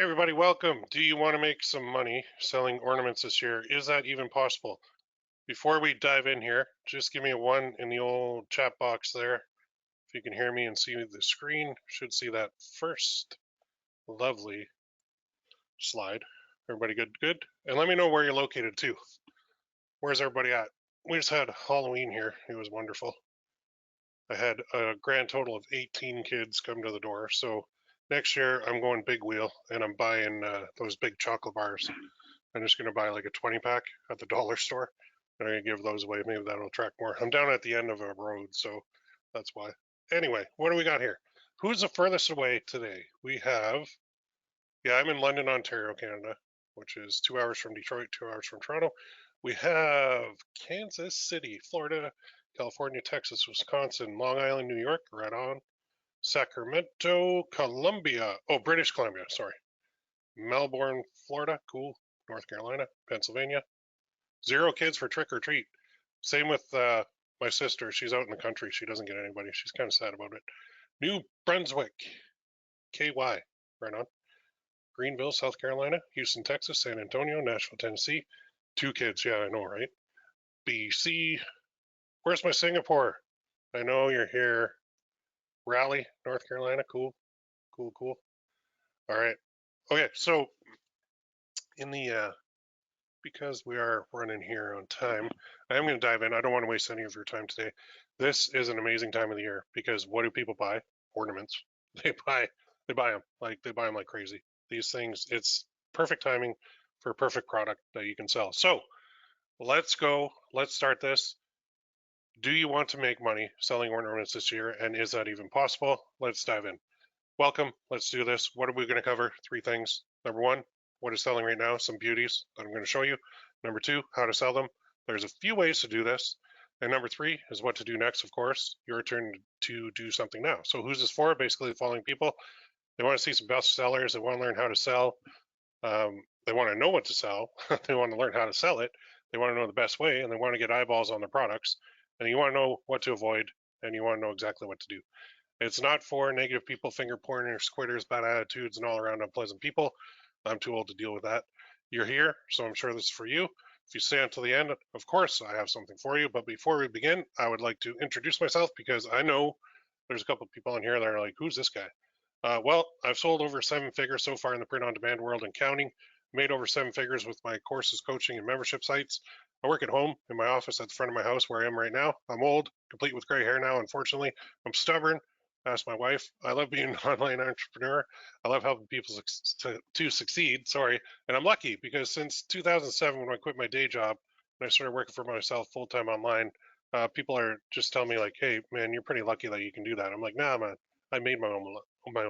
Hey everybody, welcome. Do you want to make some money selling ornaments this year? Is that even possible? Before we dive in here, just give me a one in the old chat box there. If you can hear me and see the screen, should see that first lovely slide. Everybody good? Good. And let me know where you're located too. Where's everybody at? We just had Halloween here. It was wonderful. I had a grand total of 18 kids come to the door. So next year I'm going big wheel and I'm buying those big chocolate bars. I'm just going to buy like a 20 pack at the dollar store and I'm going to give those away. Maybe that'll attract more. I'm down at the end of a road, so that's why. Anyway, what do we got here? Who's the furthest away today? We have, yeah, I'm in London, Ontario, Canada, which is 2 hours from Detroit, 2 hours from Toronto. We have Kansas City, Florida, California, Texas, Wisconsin, Long Island, New York, right on. Sacramento, Columbia, oh, British Columbia, sorry. Melbourne, Florida, cool. North Carolina, Pennsylvania. 0 kids for trick or treat. Same with my sister. She's out in the country. She doesn't get anybody. She's kind of sad about it. New Brunswick, KY, right on. Greenville, South Carolina. Houston, Texas. San Antonio, Nashville, Tennessee. 2 kids. Yeah, I know, right? BC. Where's my Singapore? I know you're here. Raleigh, North Carolina. Cool, cool, cool. All right. Okay, so in the because we are running here on time, I am going to dive in. I don't want to waste any of your time today. This is an amazing time of the year because what do people buy? Ornaments. They buy them like crazy. These things, it's perfect timing for a perfect product that you can sell. So let's go. Let's start this. Do you want to make money selling ornaments this year? And is that even possible? Let's dive in. Welcome. Let's do this. What are we going to cover? 3 things. Number 1, what is selling right now? Some beauties that I'm going to show you. Number 2, how to sell them. There's a few ways to do this. And number 3 is what to do next, of course. Your turn to do something now. So who's this for? Basically, the following people. They want to see some best sellers. They want to learn how to sell. They want to know what to sell. They want to learn how to sell it. They want to know the best way, and they want to get eyeballs on their products. And you want to know what to avoid, and you want to know exactly what to do. It's not for negative people, finger pointers, quitters, bad attitudes, and all around unpleasant people. I'm too old to deal with that. You're here, so I'm sure this is for you. If you stay until the end, of course, I have something for you. But before we begin, I would like to introduce myself because I know there's a couple of people in here that are like, who's this guy? Well, I've sold over 7 figures so far in the print-on-demand world and counting. Made over 7 figures with my courses, coaching, and membership sites. I work at home in my office at the front of my house where I am right now. I'm old, complete with gray hair now, unfortunately. I'm stubborn. Ask my wife. I love being an online entrepreneur. I love helping people to succeed. Sorry. And I'm lucky because since 2007, when I quit my day job and I started working for myself full time online, people are just telling me, like, hey, man, you're pretty lucky that you can do that. I'm like, nah, man, I made my own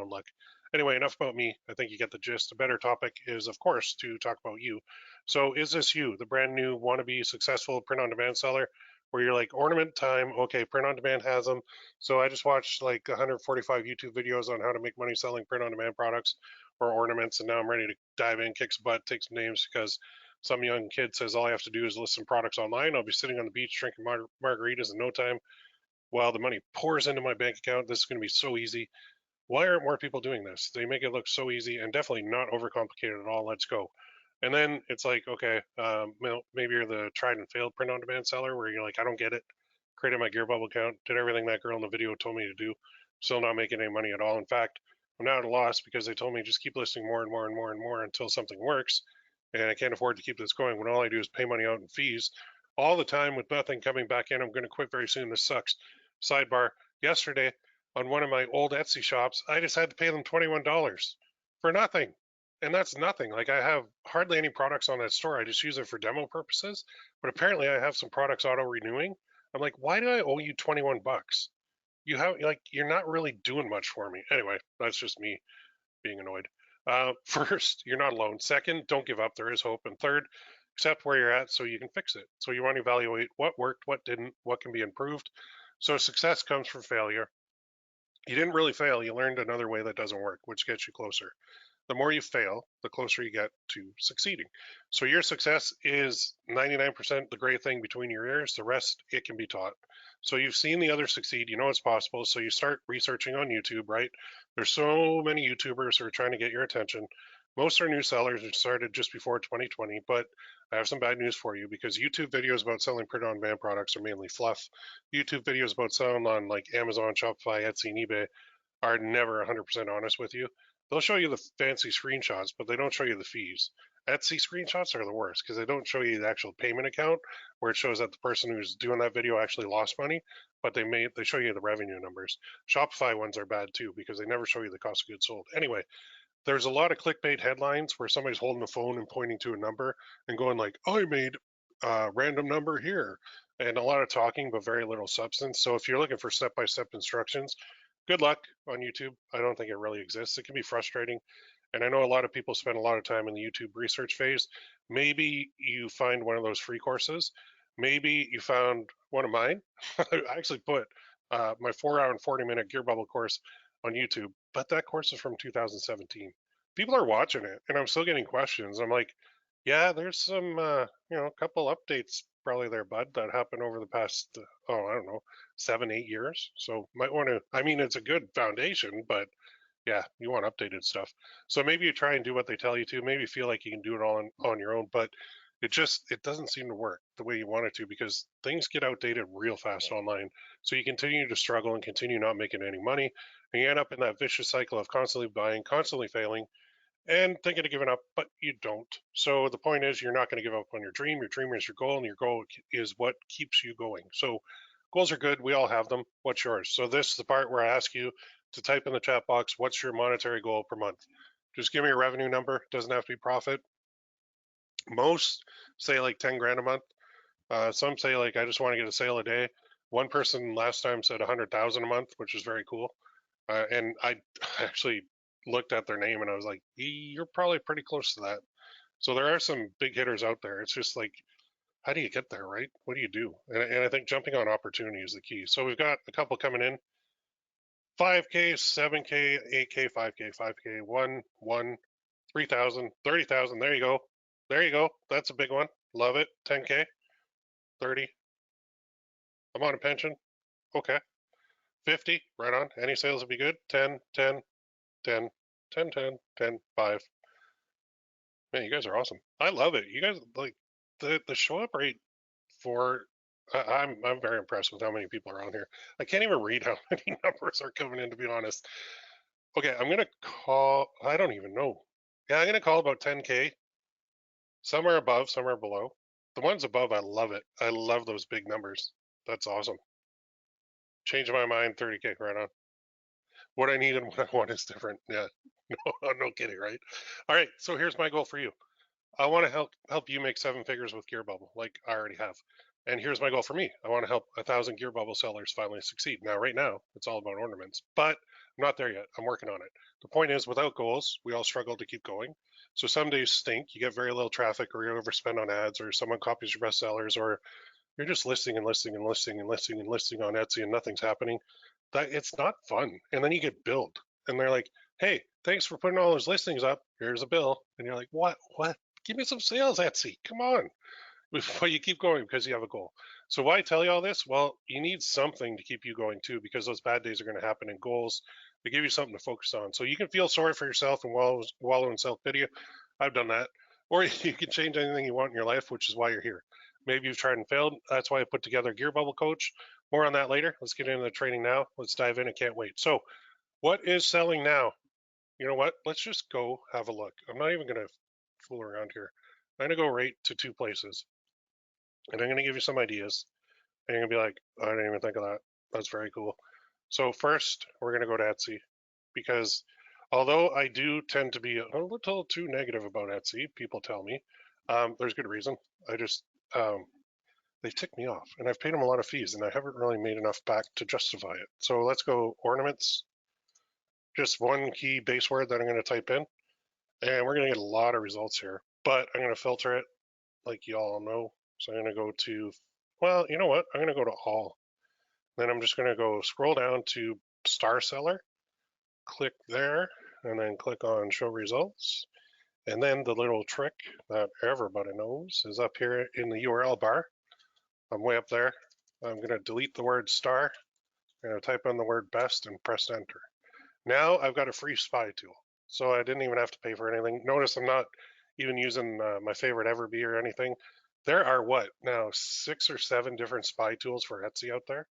luck. Anyway, enough about me. I think you get the gist. The better topic is, of course, to talk about you. So, is this you, the brand new wannabe successful print on demand seller, where you're like, ornament time? Okay, print on demand has them. So, I just watched like 145 YouTube videos on how to make money selling print on demand products or ornaments, and now I'm ready to dive in, kick some butt, take some names because some young kid says all I have to do is list some products online. I'll be sitting on the beach drinking margaritas in no time while the money pours into my bank account. This is going to be so easy. Why aren't more people doing this? They make it look so easy and definitely not overcomplicated at all. Let's go. And then it's like, okay, maybe you're the tried and failed print on demand seller where you're like, I don't get it. Created my Gearbubble account, did everything that girl in the video told me to do. Still not making any money at all. In fact, I'm now at a loss because they told me just keep listing more and more and more and more until something works. And I can't afford to keep this going when all I do is pay money out in fees all the time with nothing coming back in. I'm going to quit very soon. This sucks. Sidebar, yesterday on one of my old Etsy shops, I just had to pay them $21 for nothing. And that's nothing. Like, I have hardly any products on that store. I just use it for demo purposes. But apparently I have some products auto renewing. I'm like, why do I owe you 21 bucks? You have, like, you're not really doing much for me. Anyway, that's just me being annoyed. First, you're not alone. Second, don't give up. There is hope. And third, accept where you're at so you can fix it. So you want to evaluate what worked, what didn't, what can be improved. So success comes from failure. You didn't really fail. You learned another way that doesn't work, which gets you closer. The more you fail, the closer you get to succeeding. So your success is 99% the great thing between your ears. The rest, it can be taught. So you've seen the others succeed. You know it's possible. So you start researching on YouTube, right? There's so many YouTubers who are trying to get your attention. Most are new sellers who started just before 2020, but I have some bad news for you because YouTube videos about selling print-on-demand products are mainly fluff. YouTube videos about selling on like Amazon, Shopify, Etsy, and eBay are never 100% honest with you. They'll show you the fancy screenshots, but they don't show you the fees. Etsy screenshots are the worst because they don't show you the actual payment account where it shows that the person who's doing that video actually lost money, but they show you the revenue numbers. Shopify ones are bad too because they never show you the cost of goods sold. Anyway, there's a lot of clickbait headlines where somebody's holding a phone and pointing to a number and going like, "I made a random number here," and a lot of talking but very little substance. So if you're looking for step-by-step instructions, good luck on YouTube. I don't think it really exists. It can be frustrating, and I know a lot of people spend a lot of time in the YouTube research phase. Maybe you find one of those free courses. Maybe you found one of mine. I actually put my 4 hour and 40-minute Gearbubble course on YouTube, but that course is from 2017. People are watching it, and I'm still getting questions. I'm like, yeah, there's some, a couple updates probably there, bud, that happened over the past, I don't know, 7, 8 years. So might want to. I mean, it's a good foundation, but yeah, you want updated stuff. So maybe you try and do what they tell you to. Maybe you feel like you can do it all on your own, but it doesn't seem to work the way you want it to because things get outdated real fast online. So you continue to struggle and continue not making any money, and you end up in that vicious cycle of constantly buying, constantly failing, and thinking of giving up, but you don't. So the point is, you're not going to give up on your dream. Your dream is your goal, and your goal is what keeps you going. So goals are good. We all have them. What's yours? So this is the part where I ask you to type in the chat box, what's your monetary goal per month? Just give me a revenue number. It doesn't have to be profit. Most say like 10 grand a month. Some say like, I just want to get a sale a day. One person last time said 100,000 a month, which is very cool. And I actually looked at their name and I was like, you're probably pretty close to that. So there are some big hitters out there. It's just like, how do you get there, right? What do you do? And I think jumping on opportunity is the key. So we've got a couple coming in: 5K, 7K, 8K, 5K, 5K, 1, 3,000, 30,000. There you go. There you go. That's a big one. Love it. 10K, 30. I'm on a pension. Okay. 50, right on. Any sales would be good. 10, 10, 10, 10, 10, 10, 5. Man, you guys are awesome. I love it. You guys like the show up rate for I'm very impressed with how many people are on here. I can't even read how many numbers are coming in, to be honest. Okay, I'm gonna call. I don't even know. Yeah, I'm gonna call about 10K. Some are above, some are below. The ones above, I love it. I love those big numbers. That's awesome. Change my mind, 30K, right on. What I need and what I want is different. Yeah, no kidding, right? All right, so here's my goal for you. I want to help you make 7 figures with Gearbubble, like I already have. And here's my goal for me. I want to help 1,000 Gearbubble sellers finally succeed. Now, right now, it's all about ornaments, but I'm not there yet. I'm working on it. The point is, without goals, we all struggle to keep going. So some days stink. You get very little traffic, or you overspend on ads, or someone copies your best sellers, or you're just listing and listing and listing and listing and listing on Etsy, and nothing's happening. That it's not fun. And then you get billed, and they're like, "Hey, thanks for putting all those listings up. Here's a bill." And you're like, "What? What? Give me some sales, Etsy. Come on." But you keep going because you have a goal. So why tell you all this? Well, you need something to keep you going too, because those bad days are going to happen. And goals, they give you something to focus on. So you can feel sorry for yourself and wallow in self-pity. I've done that. Or you can change anything you want in your life, which is why you're here. Maybe you've tried and failed. That's why I put together Gearbubble Coach. More on that later. Let's get into the training now. Let's dive in. I can't wait. So what is selling now? You know what? Let's just go have a look. I'm not even going to fool around here. I'm going to go right to 2 places. And I'm going to give you some ideas. And you're going to be like, I didn't even think of that. That's very cool. So first, we're going to go to Etsy because although I do tend to be a little too negative about Etsy, people tell me, there's good reason. I just, they've ticked me off and I've paid them a lot of fees and I haven't really made enough back to justify it. So let's go ornaments, just one key base word that I'm going to type in, and we're going to get a lot of results here, but I'm going to filter it like you all know. So I'm going to go to, well, you know what? I'm going to go to all. Then I'm just going to go scroll down to star seller, click there, and then click on show results. And then the little trick that everybody knows is up here in the URL bar. I'm way up there. I'm going to delete the word star. I'm going to type in the word best and press enter. Now I've got a free spy tool. so I didn't even have to pay for anything. Notice I'm not even using my favorite Everbee or anything. There are what now 6 or 7 different spy tools for Etsy out there.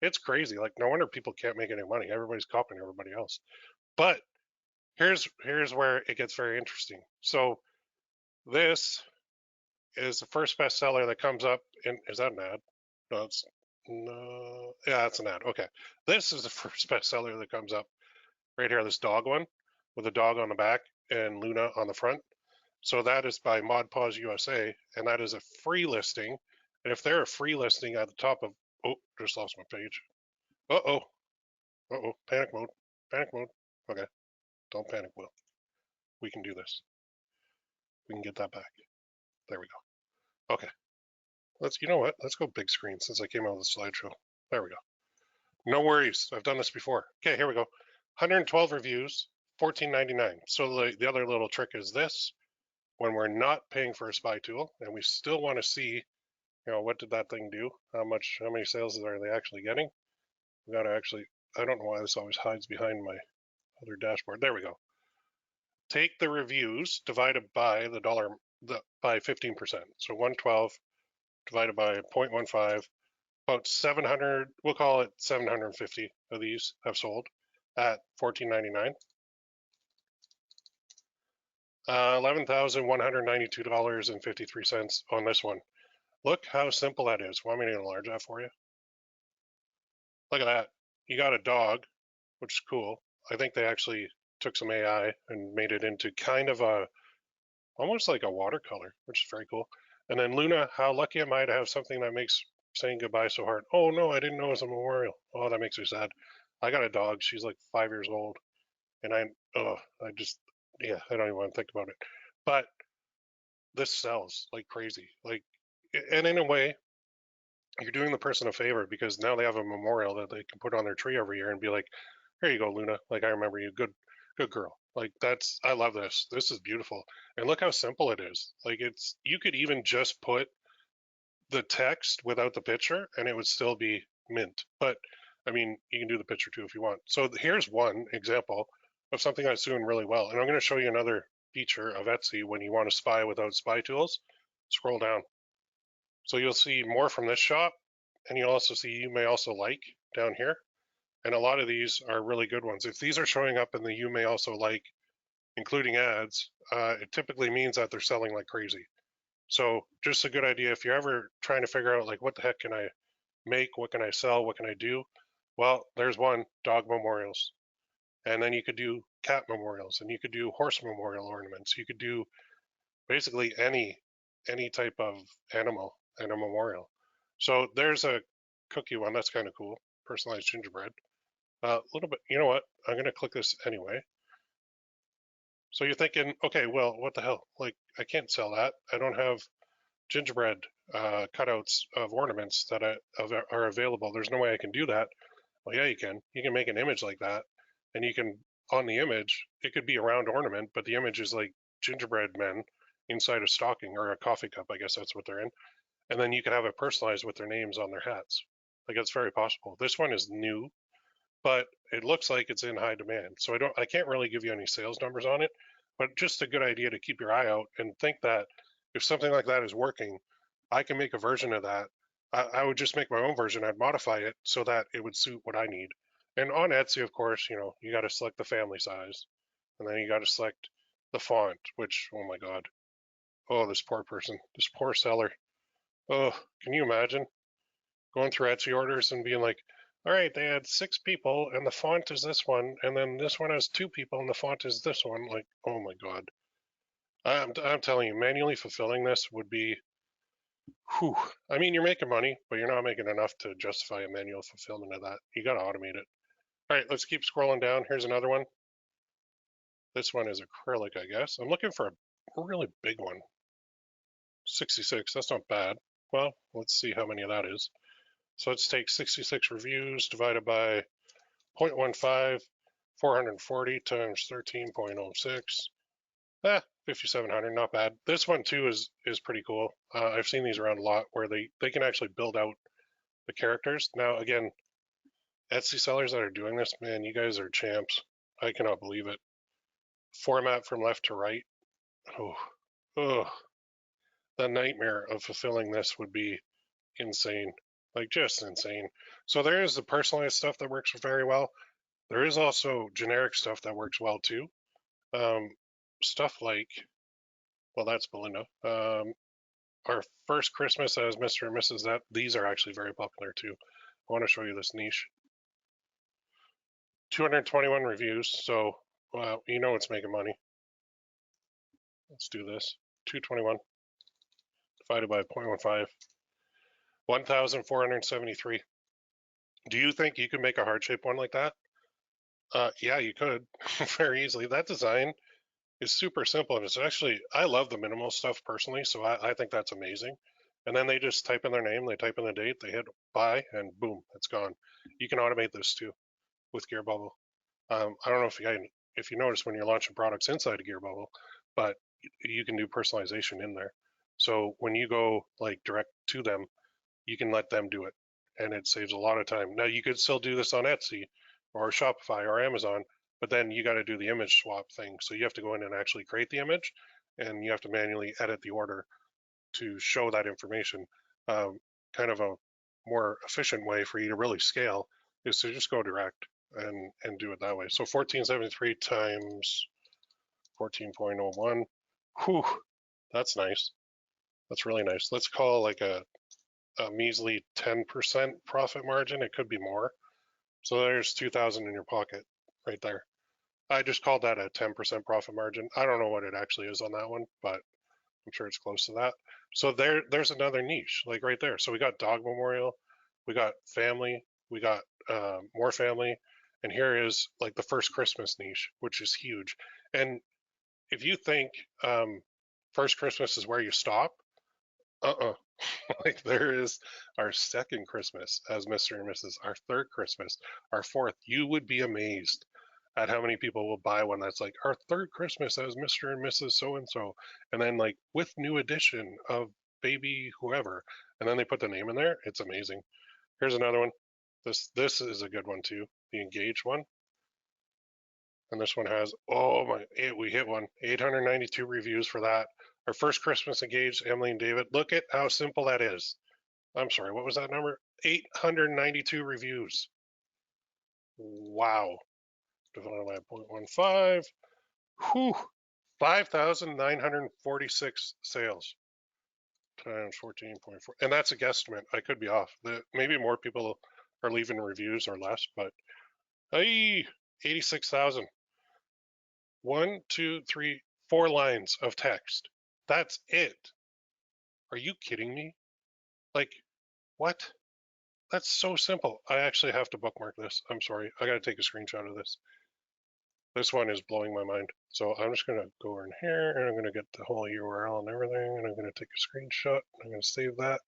It's crazy. Like no wonder people can't make any money. Everybody's copying everybody else. But here's where it gets very interesting. So this is the first bestseller that comes up. And is that an ad? No, it's no. Yeah, it's an ad. Okay, this is the first bestseller that comes up right here. This dog one with a dog on the back and Luna on the front. So that is by Mod Paws USA, and that is a free listing. And if they're a free listing at the top of, oh, just lost my page. Uh-oh, uh-oh, panic mode, panic mode. Okay, don't panic, Will. We can do this. We can get that back. There we go. Okay, you know what? Let's go big screen since I came out of the slideshow. There we go. No worries. I've done this before. Okay, here we go. 112 reviews, $14.99. So the other little trick is this. When we're not paying for a spy tool and we still want to see, what did that thing do? How many sales are they actually getting? We got to actually, I don't know why this always hides behind my other dashboard. There we go. Take the reviews divided by by 15%. So 112 divided by 0.15, about 700, we'll call it 750 of these have sold at $14.99. $11,192.53 on this one. Look how simple that is. Want me to enlarge that for you? Look at that. You got a dog, which is cool. I think they actually took some AI and made it into kind of almost like a watercolor, which is very cool. And then Luna, how lucky am I to have something that makes saying goodbye so hard? Oh no, I didn't know it was a memorial. Oh, that makes me sad. I got a dog. She's like 5 years old, and I don't even want to think about it. But this sells like crazy. Like, and in a way, you're doing the person a favor because now they have a memorial that they can put on their tree every year and be like, here you go, Luna. Like, I remember you. Good girl. Like, I love this. This is beautiful. And look how simple it is. Like, you could even just put the text without the picture and it would still be mint. But I mean, you can do the picture too if you want. So here's one example of something that's doing really well. And I'm going to show you another feature of Etsy when you want to spy without spy tools. Scroll down. So you'll see more from this shop, and you'll also see you may also like down here. And a lot of these are really good ones. If these are showing up in the you may also like, including ads, it typically means that they're selling like crazy. So just a good idea if you're ever trying to figure out like what the heck can I make, what can I sell, what can I do? Well, there's one, dog memorials. And then you could do cat memorials, and you could do horse memorial ornaments. You could do basically any type of animal and a memorial. So there's a cookie one that's kind of cool, personalized gingerbread. A little bit, you know what? I'm going to click this anyway. So you're thinking, okay, well, what the hell? Like, I can't sell that. I don't have gingerbread cutouts of ornaments that are available. There's no way I can do that. Well, yeah, you can. You can make an image like that, and you can, on the image, it could be a round ornament, but the image is like gingerbread men inside a stocking or a coffee cup. I guess that's what they're in. And then you can have it personalized with their names on their hats. Like, it's very possible. This one is new, but it looks like it's in high demand. So I can't really give you any sales numbers on it, but just a good idea to keep your eye out and think that if something like that is working, I can make a version of that. I would just make my own version. I'd modify it so that it would suit what I need. And on Etsy, of course, you got to select the family size, and then you got to select the font, which, oh my God. Oh, this poor person, this poor seller. Oh, can you imagine going through Etsy orders and being like, all right, they had 6 people and the font is this one, and then this one has 2 people and the font is this one. Like, oh my God. I'm telling you, manually fulfilling this would be, whew. I mean, you're making money, but you're not making enough to justify a manual fulfillment of that. You got to automate it. All right, let's keep scrolling down. Here's another one. This one is acrylic, I guess. I'm looking for a really big one. 66, that's not bad. Well, let's see how many of that is. So let's take 66 reviews divided by 0.15, 440 times 13.06. 5,700, not bad. This one too is pretty cool. I've seen these around a lot where they can actually build out the characters. Now again, Etsy sellers that are doing this, man, you guys are champs. I cannot believe it. format from left to right. Oh, oh, the nightmare of fulfilling this would be insane, like just insane. So there is the personalized stuff that works very well. There is also generic stuff that works well too. Um, stuff like, well, that's Belinda. Our first Christmas as Mr. and Mrs. That these are actually very popular too. I want to show you this niche. 221 reviews, so you know it's making money. Let's do this. 221 divided by 0.15. 1,473. Do you think you could make a heart shaped one like that? Yeah, you could very easily. That design is super simple, and it's actually, I love the minimal stuff personally, so I think that's amazing. And then they just type in their name, they type in the date, they hit buy, and boom, it's gone. You can automate this too with Gearbubble. I don't know if you notice when you're launching products inside of Gearbubble, but you can do personalization in there. So when you go like direct to them, you can let them do it, and it saves a lot of time. Now you could still do this on Etsy or Shopify or Amazon, but then you got to do the image swap thing. So you have to go in and actually create the image, and you have to manually edit the order to show that information. Kind of a more efficient way for you to really scale is to just go direct and do it that way. So 1473 times 14.01. Whew, that's nice. That's really nice. Let's call like a measly 10% profit margin. It could be more. So there's 2,000 in your pocket right there. I just called that a 10% profit margin. I don't know what it actually is on that one, but I'm sure it's close to that. So there's another niche, like right there. So we got dog memorial, we got family, we got more family, and here is like the first Christmas niche, which is huge. And if you think first Christmas is where you stop, uh-uh. Like there is our second Christmas as Mr. and Mrs., our third Christmas, our fourth. You would be amazed at how many people will buy one that's like our third Christmas as Mr. and Mrs. So and so, and then like with new edition of baby whoever, and then they put the name in there. It's amazing. Here's another one. This is a good one too. The engaged one, and this one has we hit one 892 reviews for that. Our first Christmas engaged, Emily and David. Look at how simple that is. I'm sorry, what was that number? 892 reviews. Wow. Divided by 0.15. Whew. 5,946 sales times 14.4. And that's a guesstimate. I could be off. Maybe more people are leaving reviews or less, but hey, 86,000. 1, 2, 3, 4 lines of text. That's it. Are you kidding me? Like, what? That's so simple. I actually have to bookmark this. I'm sorry. I got to take a screenshot of this. This one is blowing my mind. So I'm just going to go in here and I'm going to get the whole URL and everything. And I'm going to take a screenshot. I'm going to save that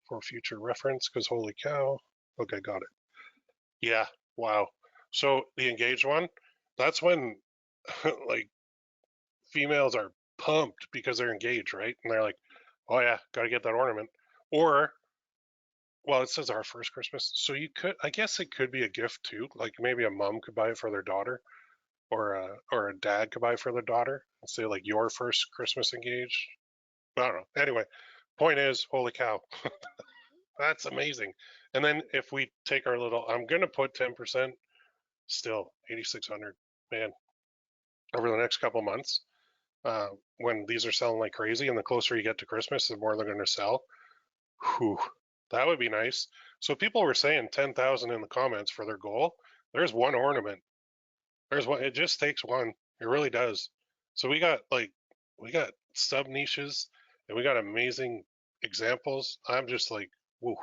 for future reference because holy cow. Okay, got it. Yeah. Wow. So the engaged one, that's when like females are pumped because they're engaged, right? And they're like, oh yeah, got to get that ornament. Or well, it says our first Christmas. So you could, I guess it could be a gift too. Like maybe a mom could buy it for their daughter, or a dad could buy it for their daughter and say like your first Christmas engaged. I don't know. Anyway, point is, holy cow, that's amazing. And then if we take our little, I'm gonna put 10%, still 8,600, man, over the next couple months. When these are selling like crazy, and the closer you get to Christmas, the more they're going to sell. Whew, that would be nice. So people were saying 10,000 in the comments for their goal. There's one ornament. There's one. It just takes one. It really does. So we got sub niches, and we got amazing examples. I'm just like, woo,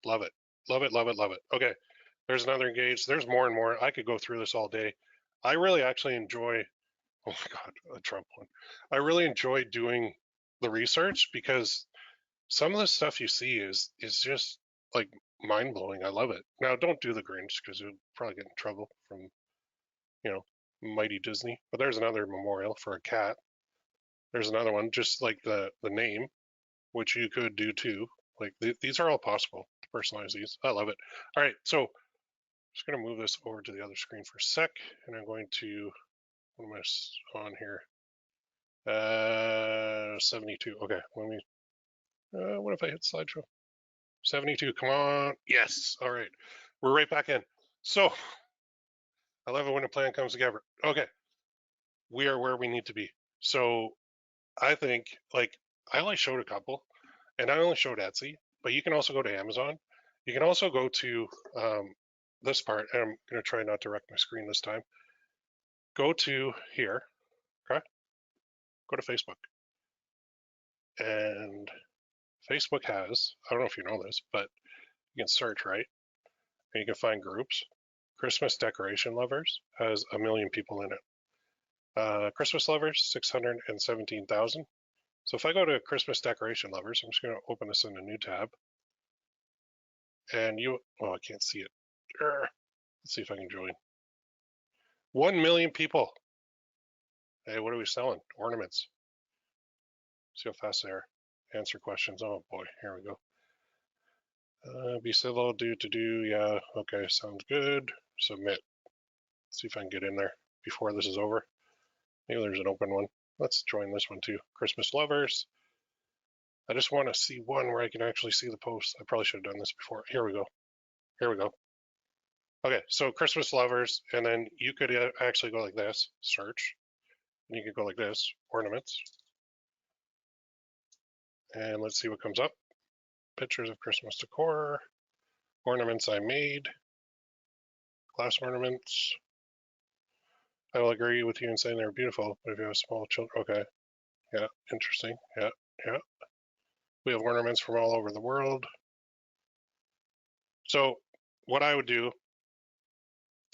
love it, love it, love it, love it. Okay, there's another engage. There's more and more. I could go through this all day. I really actually enjoy. Oh my God, a Trump one. I really enjoy doing the research because some of the stuff you see is just like mind blowing. I love it. Now, don't do the Grinch because you'll probably get in trouble from you know Mighty Disney. But there's another memorial for a cat. There's another one, just like the name, which you could do too. Like these are all possible to personalize these. I love it. All right, so I'm just gonna move this over to the other screen for a sec, and I'm going to What am I on here? 72. Okay, let me. What if I hit slideshow? 72. Come on. Yes. All right. We're right back in. So I love it when a plan comes together. Okay, we are where we need to be. So I think, like, I only showed a couple, and I only showed Etsy, but you can also go to Amazon. You can also go to this part, and I'm going to try not to wreck my screen this time. Go to here, okay? Go to Facebook. And Facebook has, I don't know if you know this, but you can search, right? And you can find groups. Christmas Decoration Lovers has 1 million people in it. Christmas Lovers, 617,000. So if I go to Christmas Decoration Lovers, I'm just going to open this in a new tab. And oh, I can't see it. Let's see if I can join. 1 million people. Hey, what are we selling? Ornaments. See how fast they are. Answer questions. Oh boy, here we go. Be civil, do to do. Yeah, okay, sounds good. Submit. See if I can get in there before this is over. Maybe there's an open one. Let's join this one too. Christmas Lovers. I just want to see one where I can actually see the post. I probably should have done this before. Here we go. Here we go. Okay, so Christmas Lovers, and then you could actually go like this, search, and you could go like this, ornaments. And let's see what comes up. Pictures of Christmas decor, ornaments I made, glass ornaments. I will agree with you in saying they're beautiful, but if you have small children, okay, yeah, interesting, yeah, yeah. We have ornaments from all over the world. So what I would do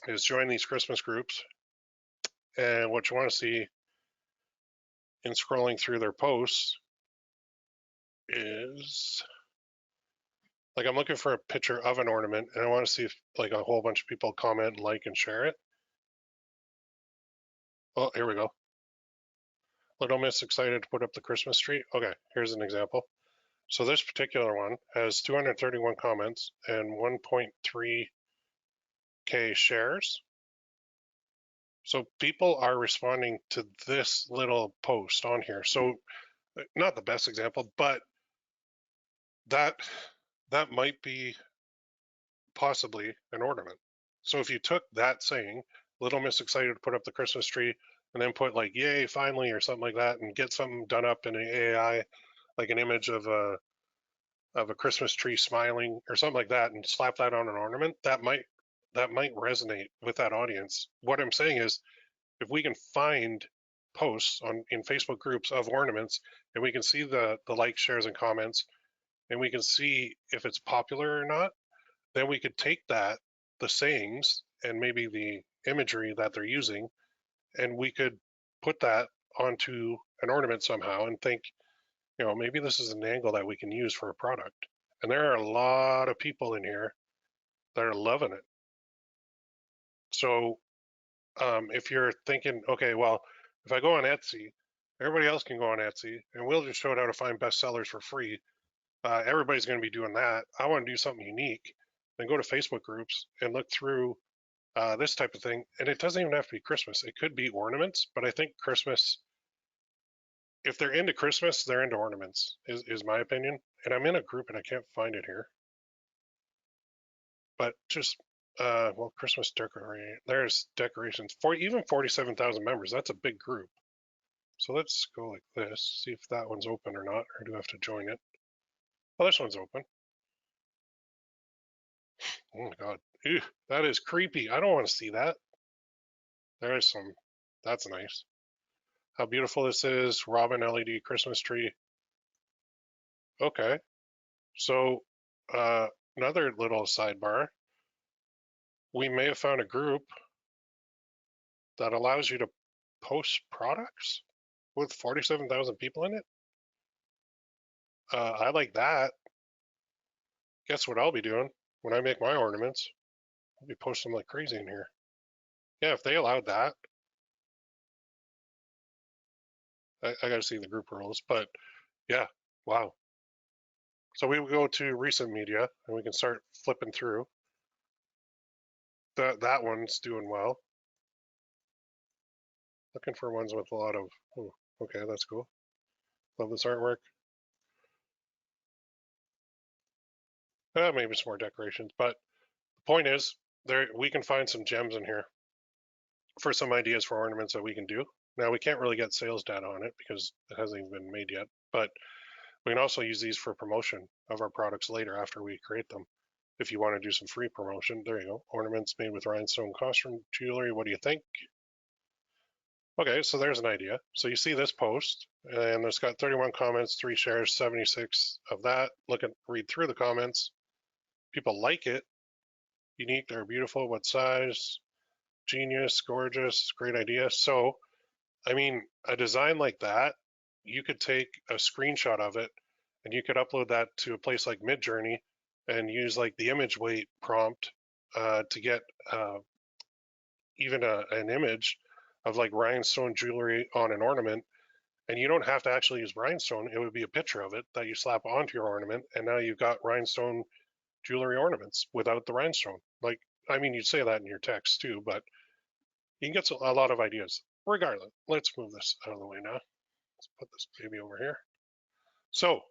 is join these Christmas groups, and what you want to see in scrolling through their posts is, like, I'm looking for a picture of an ornament, and I want to see if, like, a whole bunch of people comment, like, and share it. Oh, here we go. Little Miss excited to put up the Christmas tree. Okay, here's an example. So this particular one has 231 comments and 1.3K shares. So people are responding to this little post on here. So not the best example, but that might be possibly an ornament. So if you took that saying, Little Miss excited to put up the Christmas tree, and then put like, yay, finally, or something like that, and get something done up in an AI, like an image of a Christmas tree smiling or something like that, and slap that on an ornament, that might resonate with that audience. What I'm saying is, if we can find posts in Facebook groups of ornaments, and we can see the likes, shares, and comments, and we can see if it's popular or not, then we could take that, the sayings, and maybe the imagery that they're using, and we could put that onto an ornament somehow and think, maybe this is an angle that we can use for a product. And there are a lot of people in here that are loving it. So if you're thinking, okay, well, if I go on Etsy, everybody else can go on Etsy, and Will just showed how to find bestsellers for free. Everybody's going to be doing that. I want to do something unique. Then go to Facebook groups and look through this type of thing. And it doesn't even have to be Christmas. It could be ornaments, but I think Christmas, if they're into Christmas, they're into ornaments, is my opinion. And I'm in a group and I can't find it here. But just, well, Christmas decorating, there's decorations for even 47,000 members. That's a big group. So let's go like this, see if that one's open or not, or do I have to join it? Oh, this one's open. Oh my God. Ew, that is creepy. I don't want to see that. There's some, that's nice. How beautiful this is. Robin LED Christmas tree. Okay. So another little sidebar. We may have found a group that allows you to post products with 47,000 people in it. I like that. Guess what I'll be doing when I make my ornaments? I'll be posting them like crazy in here. Yeah, if they allowed that. I got to see the group rules, but yeah, wow. So we will go to recent media and we can start flipping through. That one's doing well. Looking for ones with a lot of, oh, okay, that's cool. Love this artwork. Maybe some more decorations, but the point is, there we can find some gems in here for some ideas for ornaments that we can do. Now, we can't really get sales data on it because it hasn't even been made yet, but we can also use these for promotion of our products later after we create them. If you want to do some free promotion, there you go. Ornaments made with rhinestone costume jewelry. What do you think? Okay, so there's an idea. So you see this post, and it's got 31 comments, 3 shares, 76 of that. Read through the comments. People like it. Unique, they're beautiful. What size? Genius, gorgeous, great idea. So, I mean, a design like that, you could take a screenshot of it and you could upload that to a place like Midjourney and use like the image weight prompt to get even an image of like rhinestone jewelry on an ornament. And you don't have to actually use rhinestone. It would be a picture of it that you slap onto your ornament. And now you've got rhinestone jewelry ornaments without the rhinestone. Like, I mean, you'd say that in your text too, but you can get a lot of ideas. Regardless, let's move this out of the way now. Let's put this baby over here. So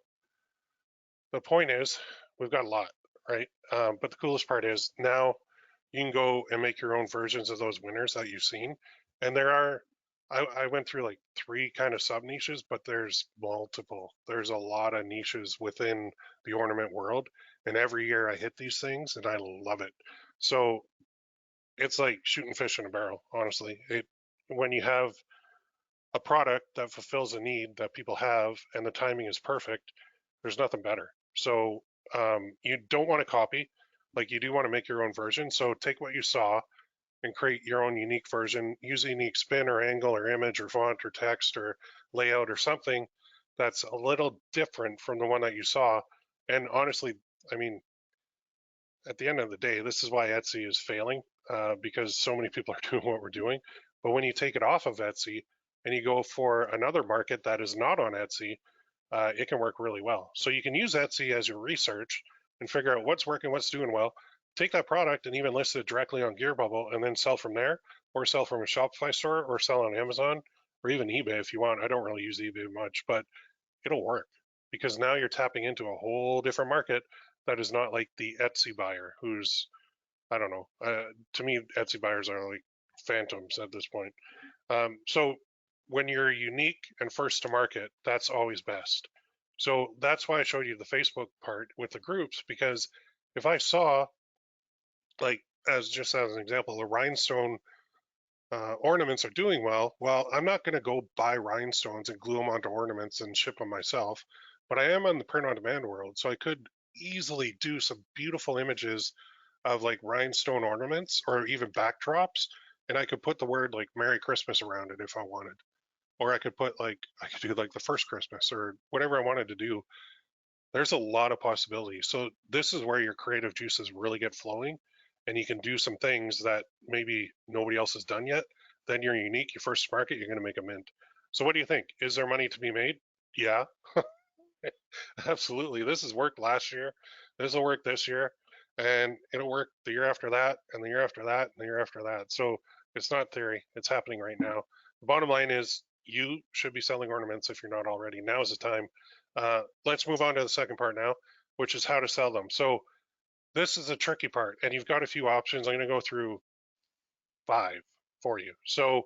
the point is, we've got a lot, right? But the coolest part is now you can go and make your own versions of those winners that you've seen. And there are, I went through like 3 kind of sub niches, but there's multiple. There's a lot of niches within the ornament world. And every year I hit these things and I love it. So it's like shooting fish in a barrel, honestly. When you have a product that fulfills a need that people have and the timing is perfect, there's nothing better. So you don't want to copy, like you do want to make your own version. So take what you saw and create your own unique version, use a unique spin or angle or image or font or text or layout or something that's a little different from the one that you saw. And honestly, I mean, at the end of the day, this is why Etsy is failing because so many people are doing what we're doing. But when you take it off of Etsy and you go for another market that is not on Etsy, it can work really well. So you can use Etsy as your research and figure out what's working, what's doing well. Take that product and even list it directly on Gearbubble and then sell from there, or sell from a Shopify store, or sell on Amazon, or even eBay if you want. I don't really use eBay much, but it'll work because now you're tapping into a whole different market that is not like the Etsy buyer who's, I don't know. To me, Etsy buyers are like phantoms at this point. So when you're unique and first to market, that's always best. So that's why I showed you the Facebook part with the groups, because if I saw, like, as an example, the rhinestone ornaments are doing well, I'm not going to go buy rhinestones and glue them onto ornaments and ship them myself, but I am on the print on demand world. So I could easily do some beautiful images of like rhinestone ornaments or even backdrops. And I could put the word like Merry Christmas around it if I wanted. Or I could do like the first Christmas or whatever I wanted to do. There's a lot of possibilities. So this is where your creative juices really get flowing and you can do some things that maybe nobody else has done yet. Then you're unique, your first market, you're going to make a mint. So what do you think? Is there money to be made? Yeah, absolutely. This has worked last year. This will work this year, and it'll work the year after that, and the year after that, and the year after that. So it's not theory. It's happening right now. The bottom line is you should be selling ornaments if you're not already. Now is the time. Let's move on to the second part now, which is how to sell them. So this is a tricky part, and you've got a few options. I'm going to go through 5 for you. So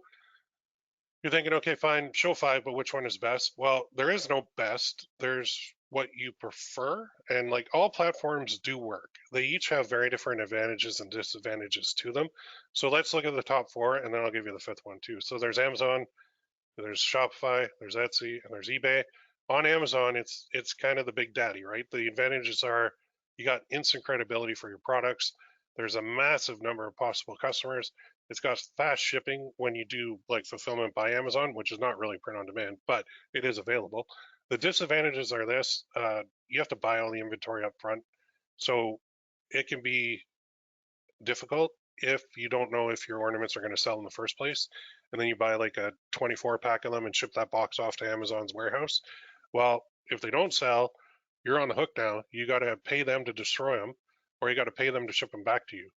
you're thinking, okay, fine, show 5, but which one is best? Well, there is no best. There's what you prefer. And like all platforms do work. They each have very different advantages and disadvantages to them. So let's look at the top 4, and then I'll give you the 5th one too. So there's Amazon, there's Shopify, there's Etsy, and there's eBay. On Amazon, it's kind of the big daddy, right? The advantages are you got instant credibility for your products. There's a massive number of possible customers. It's got fast shipping when you do like fulfillment by Amazon, which is not really print on demand, but it is available. The disadvantages are this: you have to buy all the inventory up front, so it can be difficult if you don't know if your ornaments are going to sell in the first place, and then you buy like a 24 pack of them and ship that box off to Amazon's warehouse. Well, if they don't sell, you're on the hook now. You got to pay them to destroy them, or you got to pay them to ship them back to you.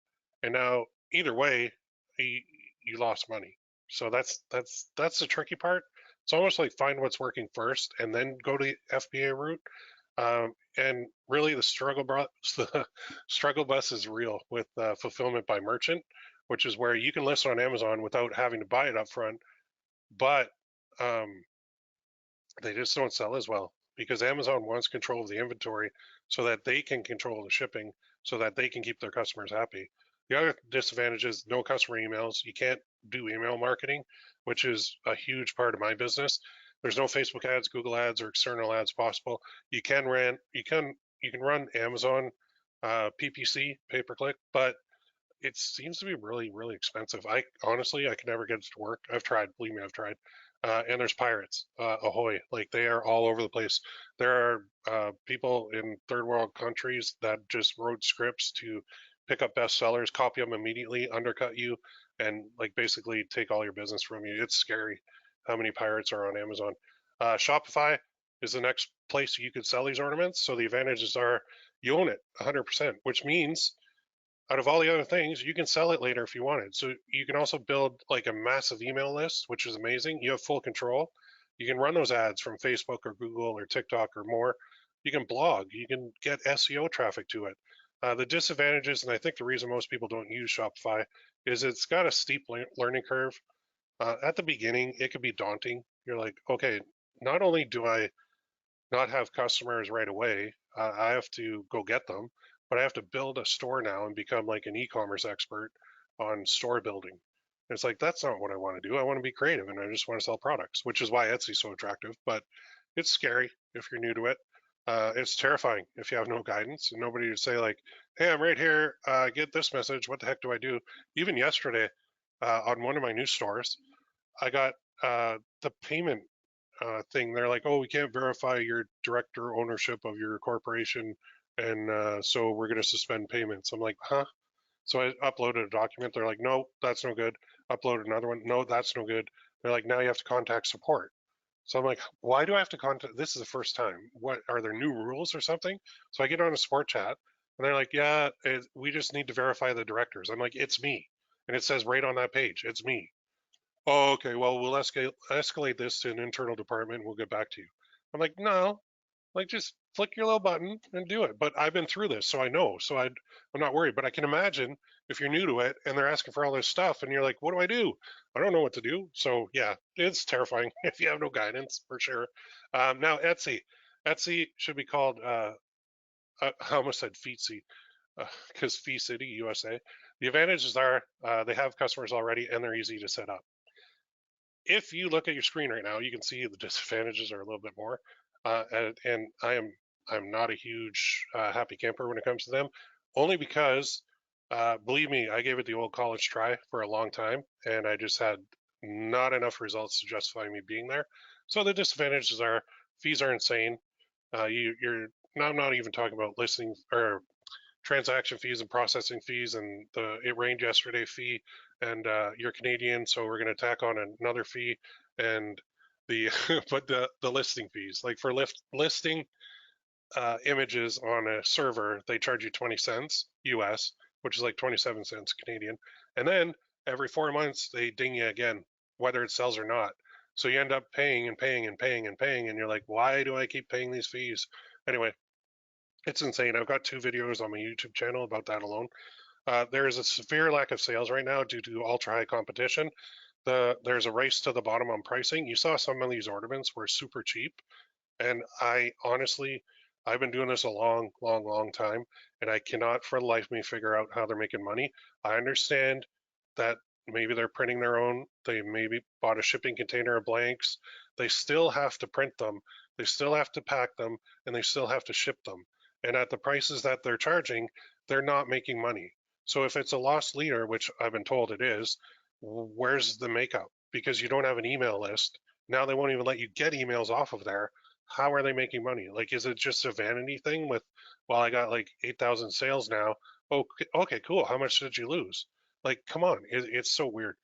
And now, either way, you lost money. So that's the tricky part. It's almost like find what's working first and then go to the FBA route. And really, the the struggle bus is real with fulfillment by merchant, which is where you can list on Amazon without having to buy it up front, but um, they just don't sell as well because Amazon wants control of the inventory so that they can control the shipping so that they can keep their customers happy. The other disadvantage is no customer emails. You can't do email marketing, which is a huge part of my business. There's no Facebook ads, Google ads, or external ads possible. You can run Amazon PPC, pay per click, but it seems to be really, really expensive. I honestly, I can never get it to work. I've tried, believe me, I've tried. And there's pirates, ahoy! Like they are all over the place. There are people in third world countries that just wrote scripts to pick up bestsellers, copy them immediately, undercut you, and like basically take all your business from you. It's scary how many pirates are on Amazon. Shopify is the next place you could sell these ornaments. So the advantages are you own it 100%, which means out of all the other things, you can sell it later if you wanted. So you can also build like a massive email list, which is amazing. You have full control. You can run those ads from Facebook or Google or TikTok or more. You can blog. You can get SEO traffic to it. The disadvantages, and I think the reason most people don't use Shopify, is it's got a steep learning curve. At the beginning, it could be daunting. You're like, okay, not only do I not have customers right away. I have to go get them, but I have to build a store now and become like an e-commerce expert on store building. And it's like that's not what I want to do. I want to be creative and I just want to sell products, which is why Etsy's so attractive. But it's scary if you're new to it. It's terrifying if you have no guidance and nobody to say like, "Hey, I'm right here. Get this message. What the heck do I do?" Even yesterday, on one of my new stores, I got the payment thing. They're like, oh, we can't verify your director ownership of your corporation, and so we're going to suspend payments. I'm like, huh? So I uploaded a document. They're like, no, that's no good. Upload another one. No, that's no good. They're like, now you have to contact support. So I'm like, why do I have to contact? This is the first time. What are there new rules or something? So I get on a support chat, and they're like, yeah, we just need to verify the directors. I'm like, it's me, and it says right on that page, it's me. Oh, okay. Well, we'll escalate this to an internal department. We'll get back to you. I'm like, no, like just flick your little button and do it. But I've been through this, so I know. I'm not worried. But I can imagine if you're new to it and they're asking for all this stuff, and you're like, what do I do? I don't know what to do. So yeah, it's terrifying if you have no guidance for sure. Now Etsy should be called. I almost said Feetsy because Fee City, USA. The advantages are they have customers already and they're easy to set up. If you look at your screen right now, you can see the disadvantages are a little bit more. And I'm not a huge happy camper when it comes to them, only because believe me, I gave it the old college try for a long time, and I just had not enough results to justify me being there. So the disadvantages are fees are insane. You're I'm not even talking about listing or transaction fees and processing fees and the it rained yesterday fee and you're Canadian, so we're going to tack on another fee and the but the listing fees like for listing images on a server they charge you 20 cents US, which is like 27 cents Canadian, and then every 4 months they ding you again whether it sells or not, so you end up paying and paying and paying and paying and you're like, why do I keep paying these fees? Anyway, it's insane. I've got 2 videos on my YouTube channel about that alone. There is a severe lack of sales right now due to ultra high competition. There's a race to the bottom on pricing. You saw some of these ornaments were super cheap, and I honestly, I've been doing this a long, long, long time, and I cannot for the life of me figure out how they're making money. I understand that maybe they're printing their own. They maybe bought a shipping container of blanks. They still have to print them. They still have to pack them, and they still have to ship them. And at the prices that they're charging, they're not making money. So if it's a lost leader, which I've been told it is, where's the makeup? Because you don't have an email list. Now they won't even let you get emails off of there. How are they making money? Like, is it just a vanity thing with, well, I got like 8,000 sales now. Oh, okay, cool. How much did you lose? Like, come on, it's so weird.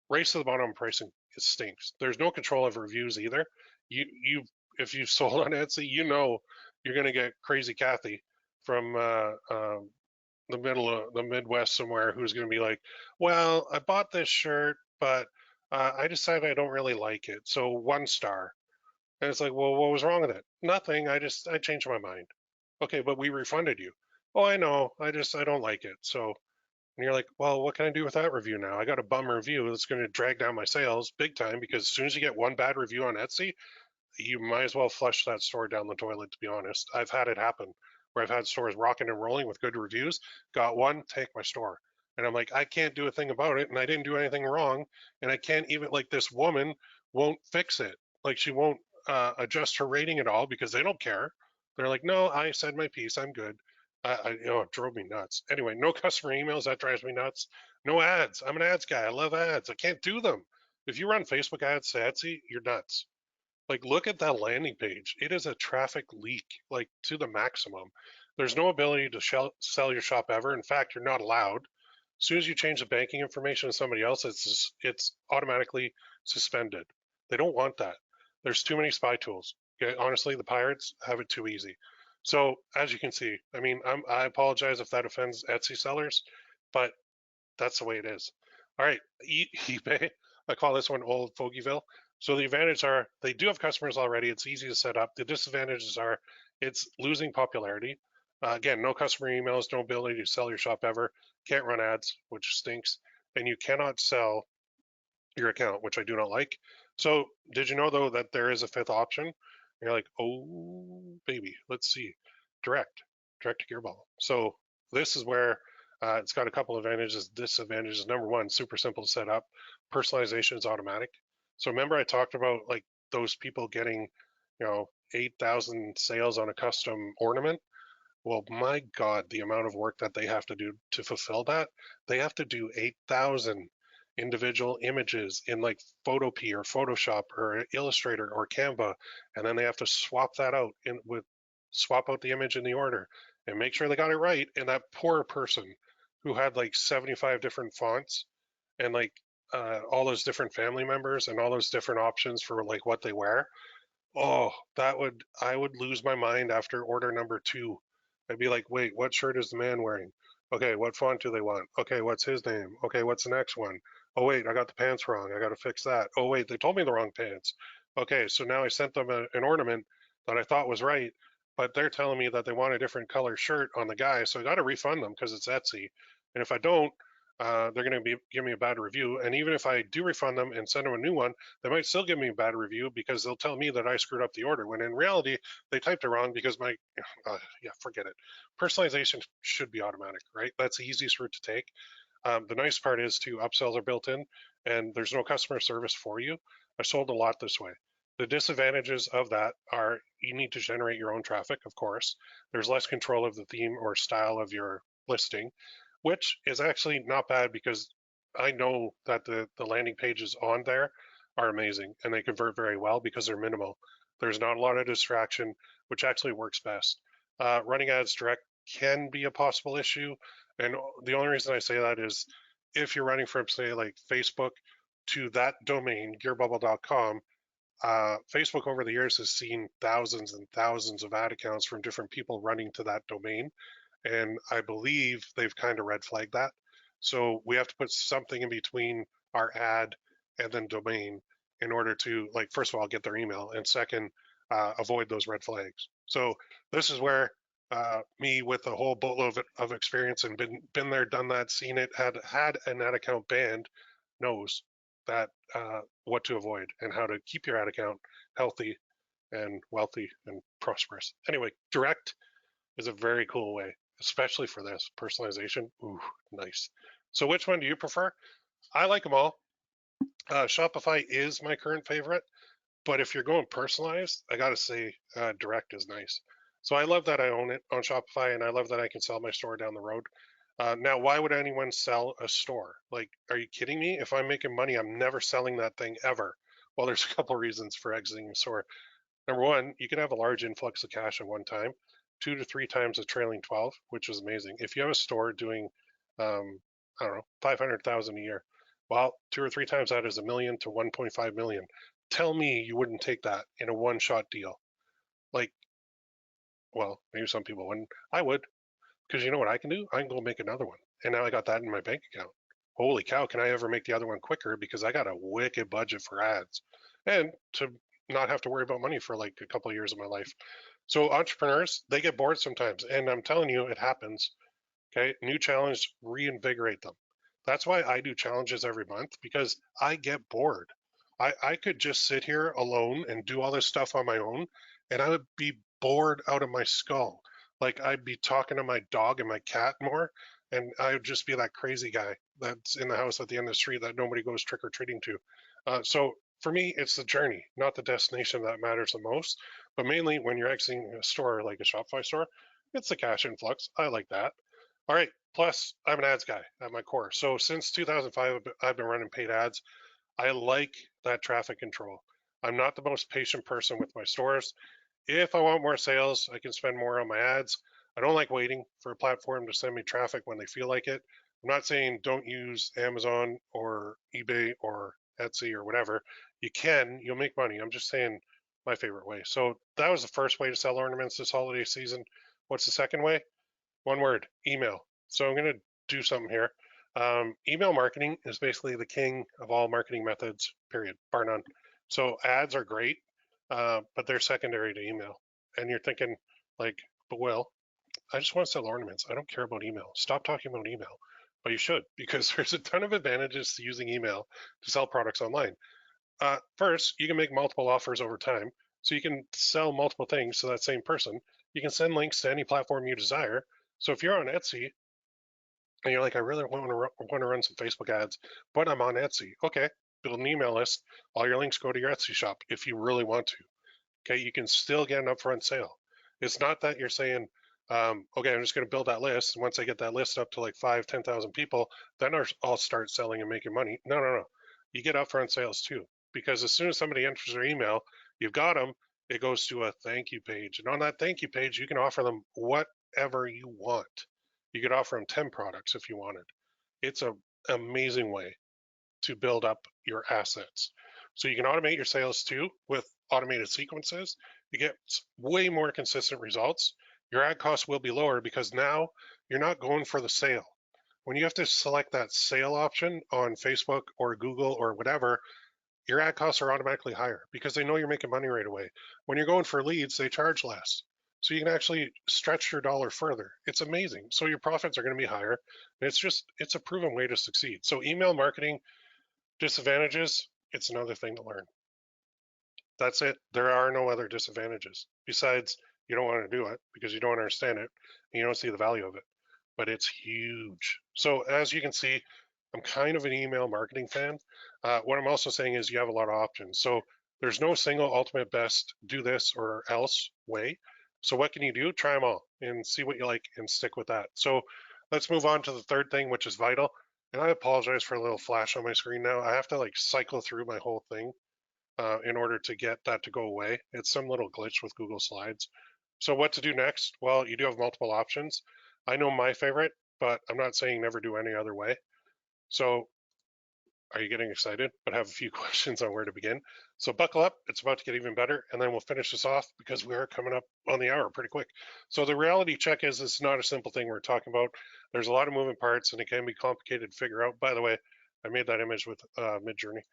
Race to the bottom pricing, it stinks. There's no control of reviews either. You, if you've sold on Etsy, you know you're gonna get crazy Kathy from the middle of the Midwest somewhere who's gonna be like, well, I bought this shirt, but I decided I don't really like it, so 1 star. And it's like, well, what was wrong with it? Nothing. I changed my mind. Okay, but we refunded you. Oh, I know. I don't like it. So, and you're like, well, what can I do with that review now? I got a bum review that's going to drag down my sales big time because as soon as you get one bad review on Etsy, you might as well flush that store down the toilet, to be honest. I've had it happen where I've had stores rocking and rolling with good reviews, got one, take my store. And I'm like, I can't do a thing about it, and I didn't do anything wrong, and I can't even, like, this woman won't fix it. Like, she won't adjust her rating at all because they don't care. They're like, no, I said my piece, I'm good. It drove me nuts. Anyway, no customer emails, that drives me nuts. No ads. I'm an ads guy. I love ads. I can't do them. If you run Facebook ads to Etsy, you're nuts. Like, look at that landing page. It is a traffic leak, like to the maximum. There's no ability to sell your shop ever. In fact, you're not allowed. As soon as you change the banking information to somebody else, it's automatically suspended. They don't want that. There's too many spy tools. Okay? Honestly, the pirates have it too easy. So as you can see, I mean, I apologize if that offends Etsy sellers, but that's the way it is. All right, eBay. I call this one Old Fogyville. So the advantages are they do have customers already. It's easy to set up. The disadvantages are it's losing popularity. Again, no customer emails, no ability to sell your shop ever. Can't run ads, which stinks, and you cannot sell your account, which I do not like. So did you know though that there is a fifth option? And you're like, oh baby, let's see, direct, direct to Gearbubble. So this is where it's got a couple of advantages, disadvantages. Number one, super simple to set up. Personalization is automatic. So remember I talked about like those people getting, 8,000 sales on a custom ornament. Well, my God, the amount of work that they have to do to fulfill that, they have to do 8,000 individual images in like Photopea or Photoshop or Illustrator or Canva, and then they have to swap that out swap out the image in the order and make sure they got it right. And that poor person who had like 75 different fonts and like all those different family members and all those different options for like what they wear. Oh, I would lose my mind after order number two. I'd be like, wait, what shirt is the man wearing? Okay, what font do they want? Okay, what's his name? Okay, what's the next one? Oh, wait, I got the pants wrong. I got to fix that. Oh, wait, they told me the wrong pants. Okay, so now I sent them an ornament that I thought was right, but they're telling me that they want a different color shirt on the guy, so I got to refund them because it's Etsy. And if I don't, they're going to be give me a bad review. And even if I do refund them and send them a new one, they might still give me a bad review because they'll tell me that I screwed up the order when in reality they typed it wrong because yeah, forget it. Personalization should be automatic, right? That's the easiest route to take. The nice part is too, upsells are built in and there's no customer service for you. I sold a lot this way. The disadvantages of that are you need to generate your own traffic, of course. There's less control of the theme or style of your listing, which is actually not bad because I know that the landing pages on there are amazing and they convert very well because they're minimal. There's not a lot of distraction, which actually works best. Running ads direct can be a possible issue. And the only reason I say that is if you're running from, say, like Facebook to that domain, gearbubble.com, Facebook over the years has seen thousands and thousands of ad accounts from different people running to that domain. And I believe they've kind of red flagged that. So we have to put something in between our ad and then domain in order to, like, first of all, get their email, and second, avoid those red flags. So this is where me with a whole boatload of experience and been there, done that, seen it, had an ad account banned, knows that what to avoid and how to keep your ad account healthy and wealthy and prosperous. Anyway, direct is a very cool way, especially for this personalization. Ooh, nice. So which one do you prefer? I like them all. Shopify is my current favorite, but if you're going personalized, I gotta say direct is nice. So I love that I own it on Shopify, and I love that I can sell my store down the road. Now, why would anyone sell a store? Like, are you kidding me? If I'm making money, I'm never selling that thing ever. Well, there's a couple reasons for exiting the store. Number one, you can have a large influx of cash at one time, 2 to 3 times a trailing 12, which is amazing. If you have a store doing, I don't know, 500,000 a year, well, 2 or 3 times that is a million to 1.5 million. Tell me you wouldn't take that in a one-shot deal. Like, well, maybe some people wouldn't. I would, because you know what I can do? I can go make another one, and now I got that in my bank account. holy cow, can I ever make the other one quicker? Because I got a wicked budget for ads and to not have to worry about money for like a couple of years of my life. So entrepreneurs, they get bored sometimes. And I'm telling you, it happens. Okay. New challenge, reinvigorate them. That's why I do challenges every month because I get bored. I could just sit here alone and do all this stuff on my own, and I would be bored out of my skull. Like I'd be talking to my dog and my cat more, and I would just be that crazy guy that's in the house at the end of the street that nobody goes trick or treating to. So for me, it's the journey, not the destination that matters the most. But mainly when you're exiting a store like a Shopify store, it's the cash influx. I like that. All right. Plus, I'm an ads guy at my core. So since 2005, I've been running paid ads. I like that traffic control. I'm not the most patient person with my stores. If I want more sales, I can spend more on my ads. I don't like waiting for a platform to send me traffic when they feel like it. I'm not saying don't use Amazon or eBay or Etsy or whatever. You can, you'll make money. I'm just saying my favorite way. So that was the first way to sell ornaments this holiday season. What's the second way? One word, email. So I'm going to do something here. Email marketing is basically the king of all marketing methods, period, bar none. So ads are great, but they're secondary to email. And you're thinking, like, but Will, I just want to sell ornaments. I don't care about email. Stop talking about email. But you should, because there's a ton of advantages to using email to sell products online. First, you can make multiple offers over time. So you can sell multiple things to that same person. You can send links to any platform you desire. So if you're on Etsy and you're like, I really want to run some Facebook ads, but I'm on Etsy. Okay, build an email list. All your links go to your Etsy shop if you really want to. Okay, you can still get an upfront sale. It's not that you're saying, okay, I'm just going to build that list. And once I get that list up to like 10,000 people, then I'll start selling and making money. No, no, no. You get upfront sales too, because as soon as somebody enters their email, you've got them, it goes to a thank you page. And on that thank you page, you can offer them whatever you want. You could offer them 10 products if you wanted. It's an amazing way to build up your assets. So you can automate your sales too with automated sequences. You get way more consistent results. Your ad costs will be lower because now you're not going for the sale. When you have to select that sale option on Facebook or Google or whatever, your ad costs are automatically higher because they know you're making money right away. When you're going for leads, they charge less. So you can actually stretch your dollar further. It's amazing. So your profits are going to be higher. And it's a proven way to succeed. So email marketing disadvantages, it's another thing to learn. That's it. There are no other disadvantages besides you don't want to do it because you don't understand it and you don't see the value of it. But it's huge. So as you can see, I'm kind of an email marketing fan. What I'm also saying is you have a lot of options. So there's no single ultimate best do this or else way. So what can you do? Try them all and see what you like and stick with that. So let's move on to the third thing, which is vital. And I apologize for a little flash on my screen now. I have to like cycle through my whole thing in order to get that to go away. It's some little glitch with Google Slides. So what to do next? Well, you do have multiple options. I know my favorite, but I'm not saying never do any other way. So are you getting excited? But I have a few questions on where to begin. So buckle up. It's about to get even better. And then we'll finish this off because we are coming up on the hour pretty quick. So the reality check is it's not a simple thing we're talking about. There's a lot of moving parts and it can be complicated to figure out. By the way, I made that image with Midjourney.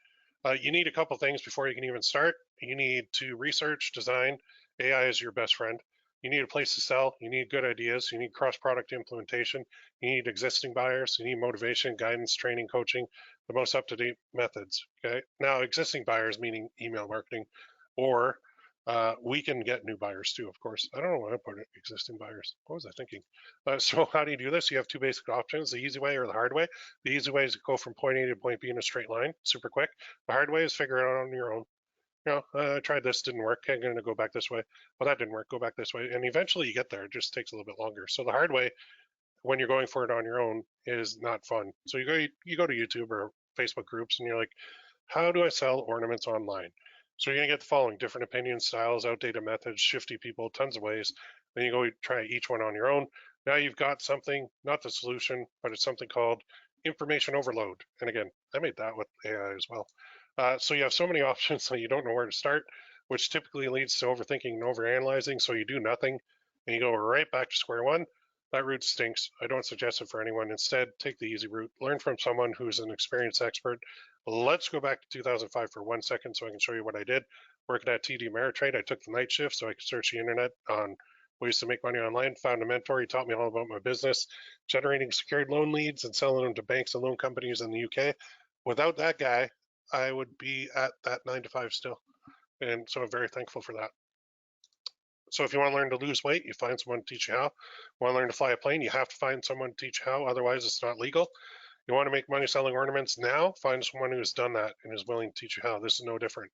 You need a couple things before you can even start. You need to research, design. AI is your best friend. You need a place to sell. You need good ideas. You need cross-product implementation. You need existing buyers. You need motivation, guidance, training, coaching, the most up-to-date methods. Okay. Now, existing buyers meaning email marketing, or we can get new buyers too, of course. I don't know why I put existing buyers. What was I thinking? So how do you do this? You have two basic options, the easy way or the hard way. The easy way is to go from point A to point B in a straight line, super quick. The hard way is figure it out on your own. You know, I tried this, didn't work. I'm going to go back this way. Well, that didn't work. Go back this way. And eventually you get there. It just takes a little bit longer. So the hard way, when you're going for it on your own, is not fun. So you go to YouTube or Facebook groups and you're like, how do I sell ornaments online? So you're gonna get the following: different opinions, styles, outdated methods, shifty people, tons of ways. Then you go try each one on your own. Now you've got something, not the solution, but it's something called information overload. And again, I made that with AI as well. So you have so many options, so you don't know where to start, which typically leads to overthinking and overanalyzing. So you do nothing, and you go right back to square one. That route stinks. I don't suggest it for anyone. Instead, take the easy route. Learn from someone who's an experienced expert. Let's go back to 2005 for 1 second so I can show you what I did. Working at TD Ameritrade, I took the night shift so I could search the internet on ways to make money online. Found a mentor. He taught me all about my business, generating secured loan leads and selling them to banks and loan companies in the UK. Without that guy, I would be at that 9 to 5 still. And so I'm very thankful for that. So if you want to learn to lose weight, you find someone to teach you how. Want to learn to fly a plane, you have to find someone to teach you how, otherwise it's not legal. You want to make money selling ornaments now, find someone who's done that and is willing to teach you how. This is no different.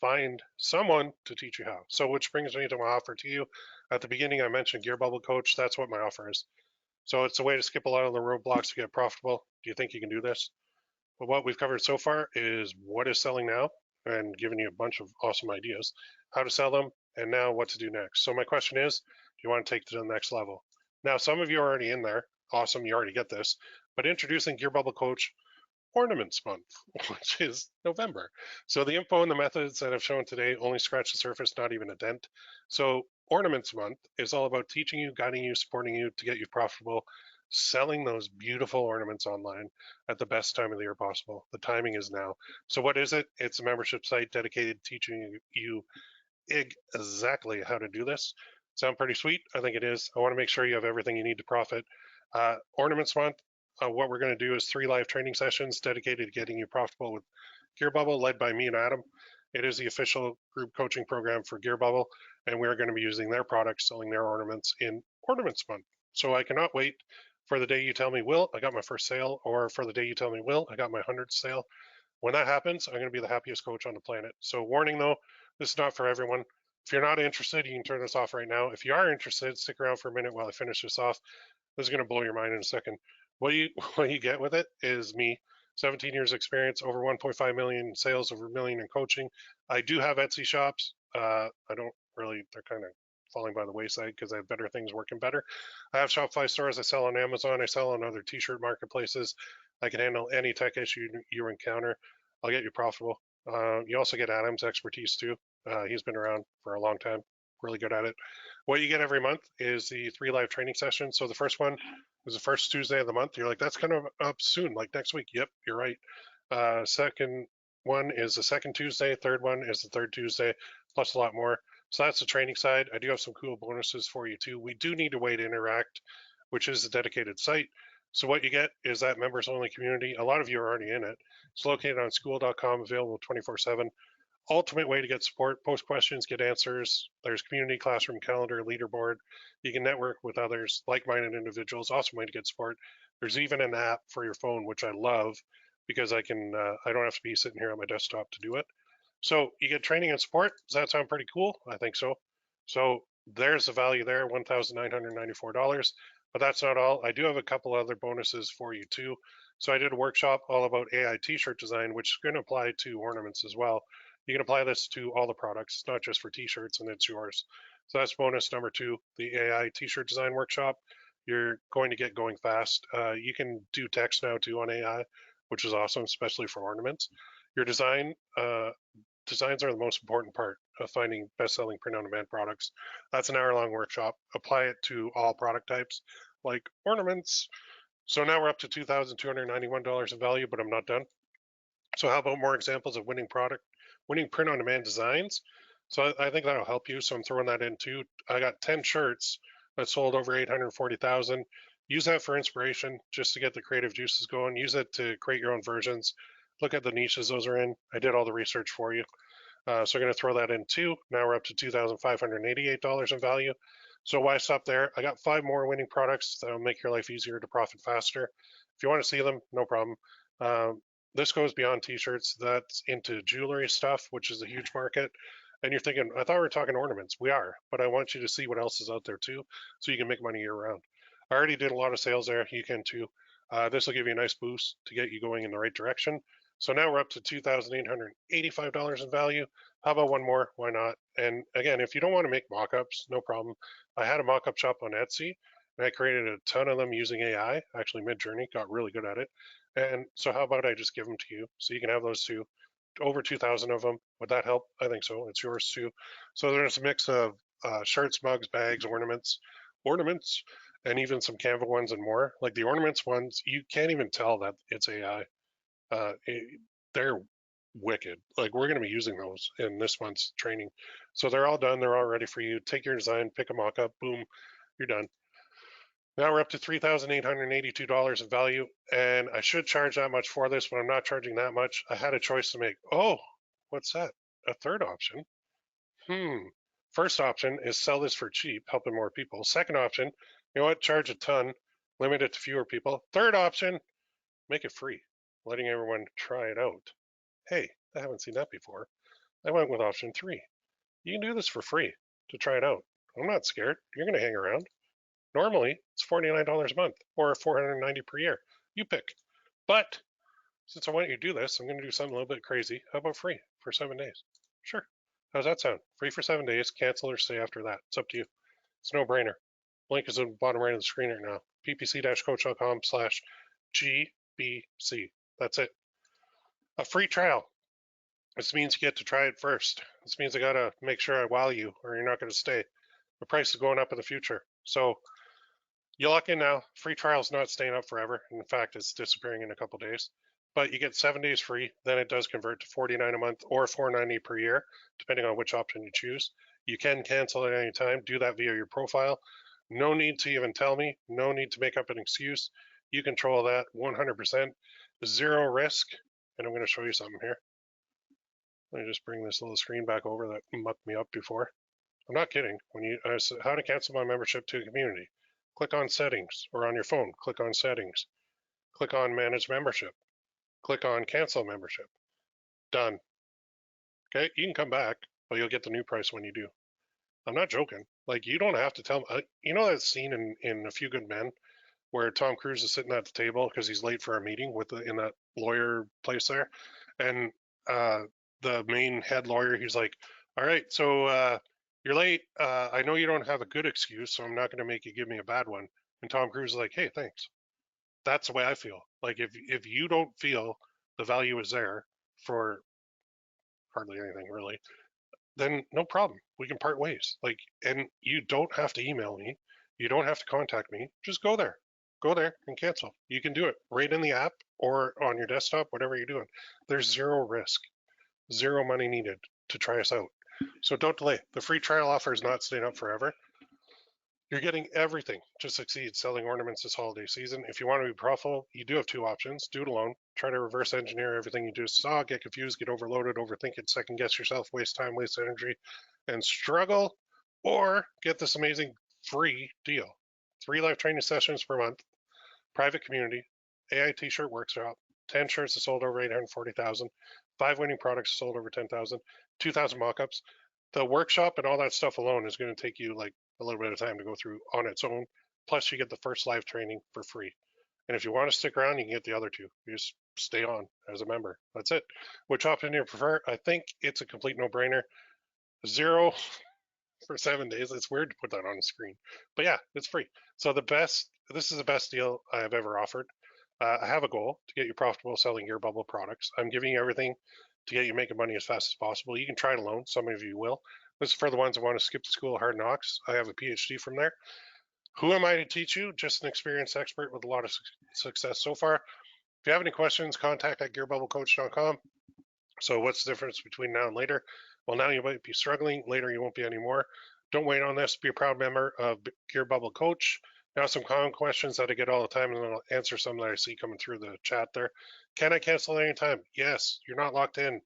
Find someone to teach you how. So which brings me to my offer to you. At the beginning, I mentioned Gearbubble Coach. That's what my offer is. So it's a way to skip a lot of the roadblocks to get profitable. Do you think you can do this? But what we've covered so far is what is selling now and giving you a bunch of awesome ideas, how to sell them, and now what to do next. So my question is, do you want to take it to the next level? Now, some of you are already in there. Awesome, you already get this. But introducing Gearbubble Coach Ornaments Month, which is November. So the info and the methods that I've shown today only scratch the surface, not even a dent. So Ornaments Month is all about teaching you, guiding you, supporting you to get you profitable, selling those beautiful ornaments online at the best time of the year possible. The timing is now. So what is it? It's a membership site dedicated to teaching you exactly how to do this. Sound pretty sweet? I think it is. I want to make sure you have everything you need to profit. Ornaments Month, what we're going to do is 3 live training sessions dedicated to getting you profitable with Gearbubble, led by me and Adam. It is the official group coaching program for Gearbubble, and we're going to be using their products, selling their ornaments in Ornaments Month. So I cannot wait for the day you tell me, Will, I got my first sale, or for the day you tell me, Will, I got my 100th sale. When that happens, I'm going to be the happiest coach on the planet. So warning though, this is not for everyone. If you're not interested, you can turn this off right now. If you are interested, stick around for a minute while I finish this off. This is going to blow your mind in a second. What you get with it is me, 17 years experience, over 1.5 million sales, over a million in coaching. I do have Etsy shops. I don't really, they're kind of falling by the wayside because I have better things working better. I have Shopify stores. I sell on Amazon. I sell on other t-shirt marketplaces. I can handle any tech issue you encounter. I'll get you profitable. You also get Adam's expertise too. He's been around for a long time, really good at it. What you get every month is the 3 live training sessions. So the first one is the first Tuesday of the month. You're like, that's kind of up soon, like next week. Yep, you're right. Second one is the second Tuesday. Third one is the third Tuesday, plus a lot more. So that's the training side. I do have some cool bonuses for you too. We do need a way to interact, which is a dedicated site. So what you get is that members only community. A lot of you are already in it. It's located on school.com, available 24/7. Ultimate way to get support, post questions, get answers. There's community, classroom, calendar, leaderboard. You can network with others, like-minded individuals. Awesome way to get support. There's even an app for your phone, which I love because I don't have to be sitting here on my desktop to do it. So you get training and support. Does that sound pretty cool? I think so. So there's the value there, $1,994. But that's not all. I do have a couple other bonuses for you too. So I did a workshop all about AI t-shirt design, which is going to apply to ornaments as well. You can apply this to all the products, not just for t-shirts, and it's yours. So that's bonus number 2, the AI t-shirt design workshop. You're going to get going fast. You can do text now too on AI, which is awesome, especially for ornaments. Your designs are the most important part of finding best-selling print-on-demand products. That's an hour-long workshop. Apply it to all product types, like ornaments. So now we're up to $2,291 in value, but I'm not done. So how about more examples of winning print-on-demand designs? So I think that'll help you. So I'm throwing that in too. I got 10 shirts that sold over 840,000. Use that for inspiration, just to get the creative juices going. Use it to create your own versions. Look at the niches those are in. I did all the research for you. So I'm going to throw that in too. Now we're up to $2,588 in value. So why stop there? I got 5 more winning products that will make your life easier to profit faster. If you want to see them, no problem. This goes beyond t-shirts. That's into jewelry stuff, which is a huge market. And you're thinking, I thought we were talking ornaments. We are, but I want you to see what else is out there too, so you can make money year round. I already did a lot of sales there. You can too. This will give you a nice boost to get you going in the right direction. So now we're up to $2,885 in value. How about one more? Why not? And again, if you don't want to make mock-ups, no problem. I had a mock-up shop on Etsy, and I created a ton of them using AI. Actually, Mid-Journey got really good at it. And so how about I just give them to you so you can have those too? Over 2,000 of them. Would that help? I think so. It's yours too. So there's a mix of shirts, mugs, bags, ornaments, and even some Canva ones and more. Like the Ornaments ones, you can't even tell that it's AI. They're wicked. Like we're going to be using those in this month's training. So they're all done. They're all ready for you. Take your design, pick a mock-up, boom, you're done. Now we're up to $3,882 in value, and I should charge that much for this, but I'm not charging that much. I had a choice to make. Oh, what's that? A third option? First option is sell this for cheap, helping more people. Second option, you know what? Charge a ton, limit it to fewer people. Third option, make it free, letting everyone try it out. Hey, I haven't seen that before. I went with option 3. You can do this for free to try it out. I'm not scared. You're going to hang around. Normally, it's $49 a month or $490 per year. You pick. But since I want you to do this, I'm going to do something a little bit crazy. How about free for 7 days? Sure. How's that sound? Free for 7 days, cancel or stay after that. It's up to you. It's no brainer. Link is at the bottom right of the screen right now. ppc-coach.com/GBC. That's it. A free trial. This means you get to try it first. This means I gotta make sure I wow you or you're not gonna stay. The price is going up in the future. So you lock in now. Free trial is not staying up forever. In fact, it's disappearing in a couple days. But you get 7 days free. Then it does convert to $49 a month or $490 per year, depending on which option you choose. You can cancel at any time. Do that via your profile. No need to even tell me. No need to make up an excuse. You control that 100%. Zero risk. And I'm going to show you something here. Let me just bring this little screen back over that mucked me up before. I'm not kidding. When you how to cancel my membership to a community. Click on settings, or on your phone, click on settings. Click on manage membership. Click on cancel membership. Done. Okay, you can come back, but you'll get the new price when you do. I'm not joking. Like, you don't have to tell me. You know that scene in A Few Good Men where Tom Cruise is sitting at the table because he's late for a meeting in that lawyer place there, and the main head lawyer, he's like, all right, so you're late. I know you don't have a good excuse, so I'm not going to make you give me a bad one. And Tom Cruise is like, hey, thanks. That's the way I feel. Like if you don't feel the value is there for hardly anything really, then no problem. We can part ways. Like, and you don't have to email me. You don't have to contact me. Just go there. Go there and cancel. You can do it right in the app or on your desktop, whatever you're doing. There's zero risk, zero money needed to try us out. So don't delay. The free trial offer is not staying up forever. You're getting everything to succeed selling ornaments this holiday season. If you want to be profitable, you do have two options. Do it alone. Try to reverse engineer everything you do. Saw, get confused, get overloaded, overthink it, second guess yourself, waste time, waste energy, and struggle. Or get this amazing free deal. 3 live training sessions per month, private community, AI t-shirt workshop, 10 shirts that sold over 840,000, 5 winning products sold over 10,000, 2,000 mock-ups. The workshop and all that stuff alone is going to take you like a little bit of time to go through on its own. Plus, you get the first live training for free. And if you want to stick around, you can get the other two. You just stay on as a member. That's it. Which option do you prefer? I think it's a complete no-brainer. Zero for 7 days. It's weird to put that on the screen, but yeah, it's free. So this is the best deal I have ever offered. I have a goal to get you profitable selling Gearbubble products. I'm giving you everything to get you making money as fast as possible. You can try it alone. Some of you will. This is for the ones that want to skip the school of hard knocks. I have a PhD from there. Who am I to teach you? Just an experienced expert with a lot of success so far. If you have any questions, contact at gearbbubblecoach.com. So what's the difference between now and later? Well, now you might be struggling. Later, you won't be anymore. Don't wait on this. Be a proud member of Gearbubble Coach. Now, some common questions that I get all the time, and then I'll answer some that I see coming through the chat there. Can I cancel at any time? Yes. You're not locked in.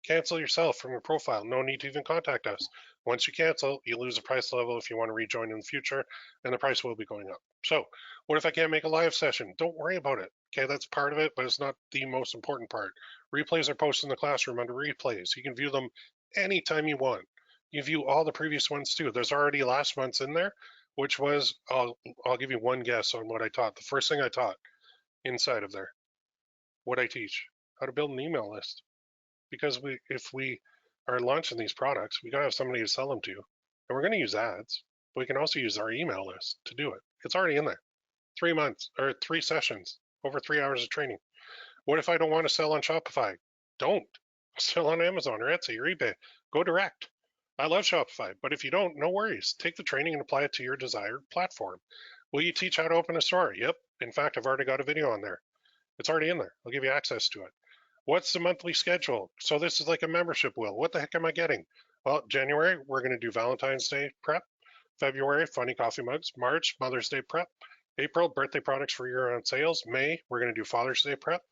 Cancel yourself from your profile. No need to even contact us. Once you cancel, you lose a price level if you want to rejoin in the future, and the price will be going up. So, what if I can't make a live session? Don't worry about it. Okay, that's part of it, but it's not the most important part. Replays are posted in the classroom under replays. You can view them anytime you want. You view all the previous ones too. There's already last month's in there, which was, I'll give you one guess on what I taught. The first thing I taught inside of there, what I teach, how to build an email list. Because if we are launching these products, we gotta have somebody to sell them to. And we're gonna use ads, but we can also use our email list to do it. It's already in there. 3 months or 3 sessions, over 3 hours of training. What if I don't want to sell on Shopify? Don't. Sell on Amazon or Etsy or eBay. Go direct. I love Shopify, but if you don't, no worries. Take the training and apply it to your desired platform. Will you teach how to open a store? Yep. In fact, I've already got a video on there. It's already in there. I'll give you access to it. What's the monthly schedule? So this is like a membership, Will. What the heck am I getting? Well, January, we're going to do Valentine's Day prep. February, funny coffee mugs. March, Mother's Day prep. April, birthday products for year-round sales. May, we're going to do Father's Day prep.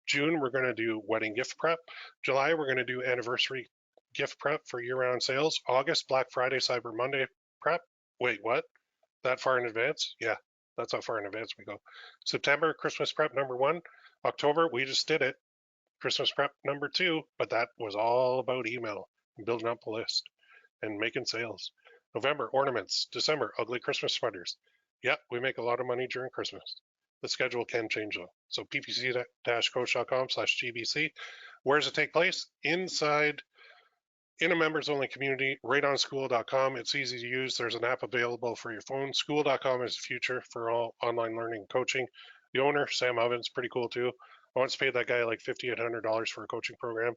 June, we're going to do wedding gift prep. July, we're going to do anniversary gift prep for year-round sales. August, Black Friday, Cyber Monday prep. Wait, what? That far in advance? Yeah, that's how far in advance we go. September, Christmas prep number 1. October, we just did it. Christmas prep number 2, but that was all about email and building up a list and making sales. November, ornaments. December, ugly Christmas sweaters. Yeah, we make a lot of money during Christmas. The schedule can change though. So ppc-coach.com/GBC. Where does it take place? Inside, in a members only community, right on school.com. It's easy to use. There's an app available for your phone. School.com is the future for all online learning and coaching. The owner, Sam Ovens, pretty cool too. I once paid that guy like $5,800 for a coaching program,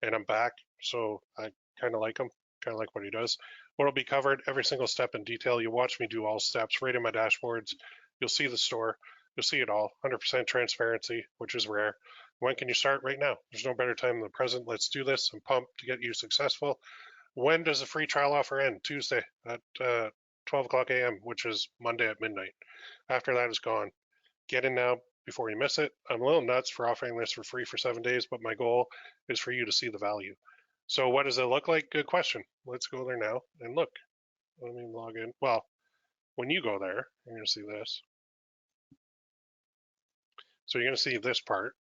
and I'm back. So I kind of like him, kind of like what he does. What'll be covered, every single step in detail. You watch me do all steps right in my dashboards. You'll see the store. You'll see it all. 100% transparency, which is rare. When can you start? Right now. There's no better time than the present. Let's do this. I'm pumped to get you successful. When does the free trial offer end? Tuesday at 12 o'clock a.m., which is Monday at midnight. After that is gone. Get in now before you miss it. I'm a little nuts for offering this for free for 7 days, but my goal is for you to see the value. So what does it look like? Good question. Let's go there now and look. Let me log in. Well, when you go there, you're going to see this. So you're going to see this part.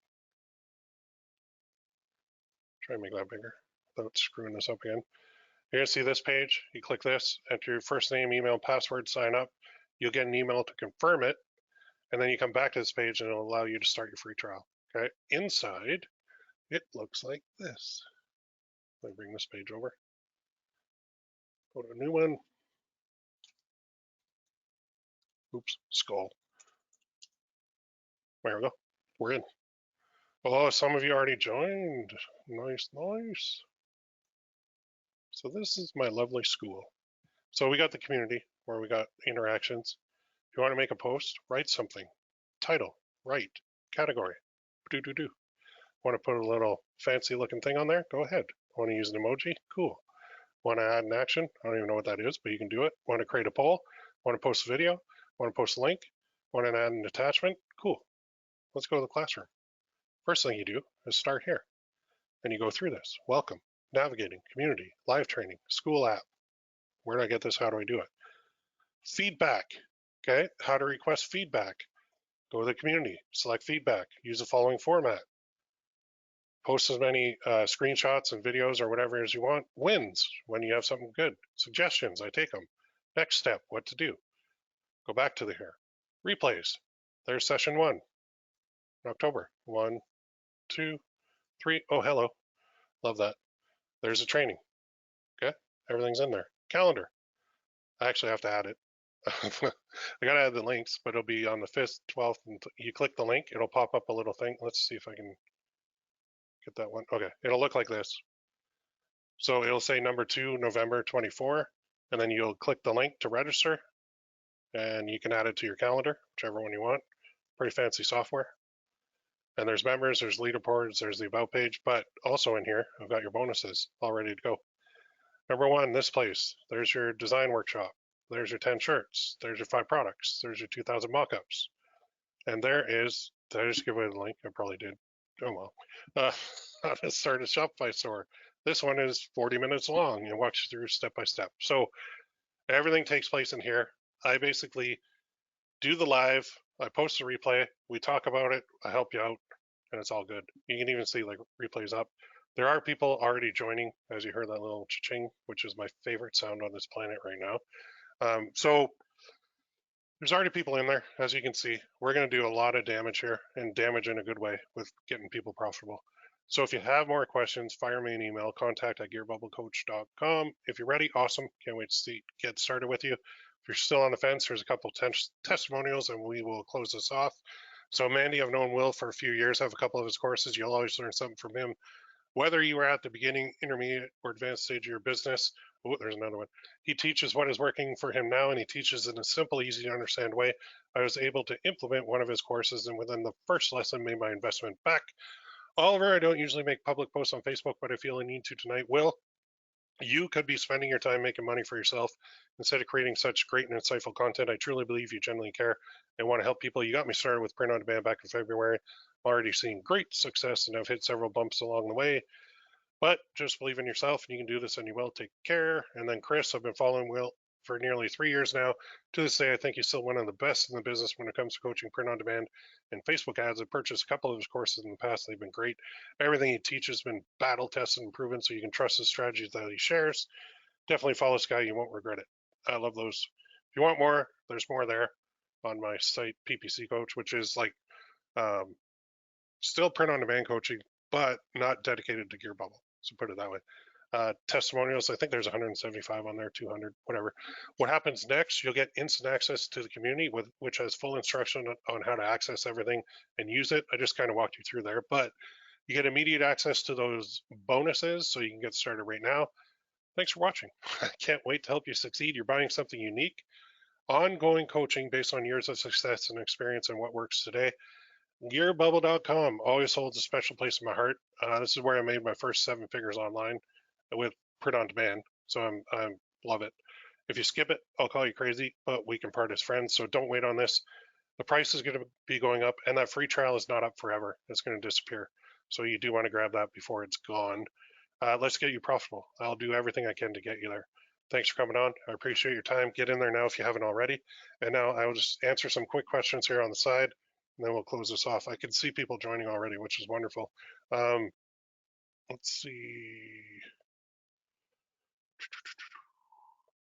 Try and make that bigger without screwing this up again. You're going to see this page. You click this, enter your first name, email, password, sign up. You'll get an email to confirm it. And then you come back to this page and it'll allow you to start your free trial. Okay. Inside, it looks like this. Let me bring this page over. Go to a new one. Oops, skull. There we go. We're in. Oh, some of you already joined. Nice, nice. So this is my lovely school. So we got the community where we got interactions. If you want to make a post, write something. Title, write. Category, do. Want to put a little fancy looking thing on there? Go ahead. Want to use an emoji? Cool. Want to add an action? I don't even know what that is, but you can do it. Want to create a poll? Want to post a video? Want to post a link? Want to add an attachment? Cool. Let's go to the classroom. First thing you do is start here. And you go through this. Welcome, navigating, community, live training, school app. Where do I get this? How do I do it? Feedback. Okay, how to request feedback. Go to the community, select feedback, use the following format. Post as many screenshots and videos or whatever as you want. Wins, when you have something good. Suggestions, I take them. Next step, what to do. Go back to the here. Replays. There's session 1 in October. 1, 2, 3. Oh, hello. Love that. There's a training. Okay, everything's in there. Calendar. I actually have to add it. I gotta add the links, but it'll be on the 5th, 12th, and you click the link, it'll pop up a little thing. Let's see if I can get that one. Okay, it'll look like this. So it'll say number 2, November 24, and then you'll click the link to register, and you can add it to your calendar, whichever one you want. Pretty fancy software. And there's members, there's leaderboards, there's the about page, but also in here, I've got your bonuses all ready to go. Number 1, this place. There's your design workshop. There's your 10 shirts. There's your 5 products. There's your 2,000 mockups. And there is, did I just give away the link? I probably did. Oh well. How to start a Shopify store. This one is 40 minutes long and walks you through step by step. So everything takes place in here. I basically do the live, I post a replay, we talk about it, I help you out, and it's all good. You can even see like replays up. There are people already joining, as you heard that little cha-ching, which is my favorite sound on this planet right now. So there's already people in there, as you can see. We're going to do a lot of damage here, and damage in a good way with getting people profitable. So if you have more questions, fire me an email, contact@gearbubblecoach.com. If you're ready, awesome. Can't wait to get started with you. If you're still on the fence, there's a couple testimonials, and we will close this off. So Mandy, I've known Will for a few years, have a couple of his courses. You'll always learn something from him. Whether you are at the beginning, intermediate, or advanced stage of your business, Oh, there's another one. He teaches what is working for him now, and he teaches in a simple, easy to understand way. I was able to implement one of his courses, and within the first lesson, made my investment back. Oliver, I don't usually make public posts on Facebook, but I feel I need to tonight. Will, you could be spending your time making money for yourself instead of creating such great and insightful content. I truly believe you genuinely care and want to help people. You got me started with print on demand back in February. I'm already seeing great success, and I've hit several bumps along the way. But just believe in yourself, and you can do this, and you will. Take care. And then Chris, I've been following Will for nearly 3 years now. To this day, I think he's still one of the best in the business when it comes to coaching print on demand and Facebook ads. I've purchased a couple of his courses in the past. They've been great. Everything he teaches has been battle tested and proven, so you can trust the strategies that he shares. Definitely follow this guy. You won't regret it. I love those. If you want more, there's more there on my site, PPC Coach, which is like still print on demand coaching, but not dedicated to Gearbubble. So put it that way. Testimonials, I think there's 175 on there, 200, whatever. What happens next, you'll get instant access to the community, which has full instruction on how to access everything and use it. I just kind of walked you through there, but you get immediate access to those bonuses, so you can get started right now. Thanks for watching. I can't wait to help you succeed. You're buying something unique. Ongoing coaching based on years of success and experience and what works today. Gearbubble.com always holds a special place in my heart. This is where I made my first 7 figures online with print on demand. So I love it. If you skip it, I'll call you crazy, but we can part as friends. So don't wait on this. The price is going to be going up, and that free trial is not up forever. It's going to disappear. So you do want to grab that before it's gone. Let's get you profitable. I'll do everything I can to get you there. Thanks for coming on. I appreciate your time. Get in there now if you haven't already. And now I will just answer some quick questions here on the side, and then we'll close this off. I can see people joining already, which is wonderful. Let's see.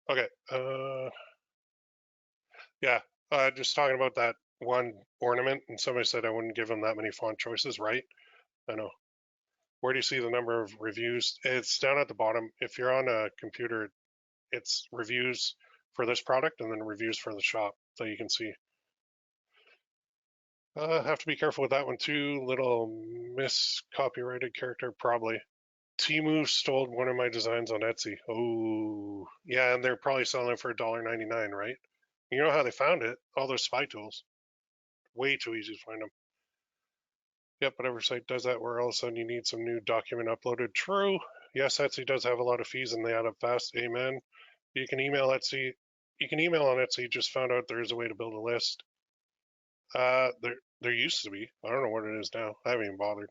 Okay. Yeah. Just talking about that one ornament, and somebody said I wouldn't give them that many font choices, right? I know. Where do you see the number of reviews? It's down at the bottom. If you're on a computer, it's reviews for this product and then reviews for the shop that you can see. Have to be careful with that one too. Little miscopyrighted character, probably. Temu stole one of my designs on Etsy. Oh, yeah, and they're probably selling it for $1.99, right? You know how they found it? All those spy tools. Way too easy to find them. Yep, whatever site does that where all of a sudden you need some new document uploaded. True. Yes, Etsy does have a lot of fees and they add up fast. Amen. You can email Etsy. You can email on Etsy. Just found out there is a way to build a list. There used to be. I don't know what it is now. I haven't even bothered.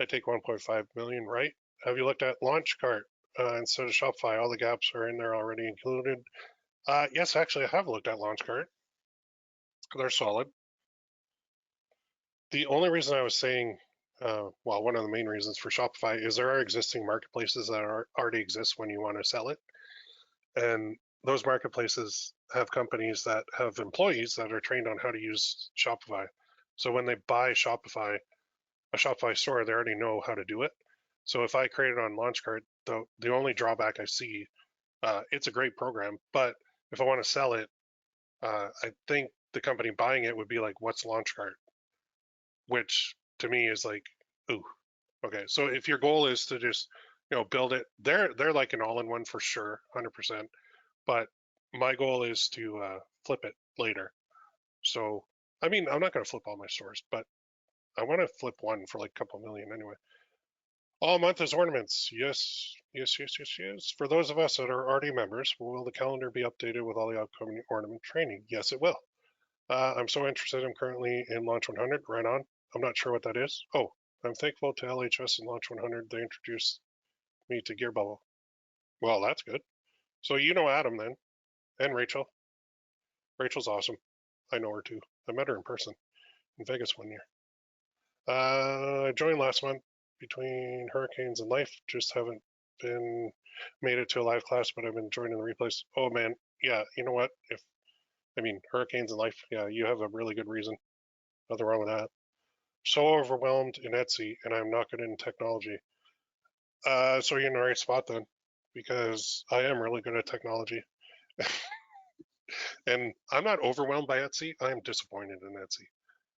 I take 1.5 million, right? Have you looked at Launchcart instead of Shopify? All the gaps are in there already included. Yes, actually, I have looked at Launchcart. They're solid. The only reason I was saying, well, one of the main reasons for Shopify is there are existing marketplaces that already exist when you want to sell it. And those marketplaces have companies that have employees that are trained on how to use Shopify. So when they buy a Shopify store, they already know how to do it. So if I create it on Launchcart, the only drawback I see, it's a great program, but if I want to sell it, I think the company buying it would be like, what's Launchcart? Which to me is like, ooh, okay. So if your goal is to just, build it, they're like an all-in-one for sure, 100%. But my goal is to flip it later. So, I mean, I'm not going to flip all my stores, but I want to flip one for like a couple million anyway. All month is ornaments. Yes, yes, yes, yes, yes. For those of us that are already members, will the calendar be updated with all the upcoming ornament training? Yes, it will. I'm so interested. I'm currently in Launch 100. Right on. I'm not sure what that is. Oh, I'm thankful to LHS and Launch 100. They introduced me to Gearbubble. Well, that's good. So you know Adam then, and Rachel. Rachel's awesome. I know her too. I met her in person in Vegas one year. I joined last month between hurricanes and life. Just haven't made it to a live class, but I've been joining the replays. Oh man, yeah. You know what? Hurricanes and life. Yeah, you have a really good reason. Nothing wrong with that. So overwhelmed in Etsy, and I'm not good in technology. So you're in the right spot then, because I am really good at technology. And I'm not overwhelmed by Etsy. I'm disappointed in Etsy.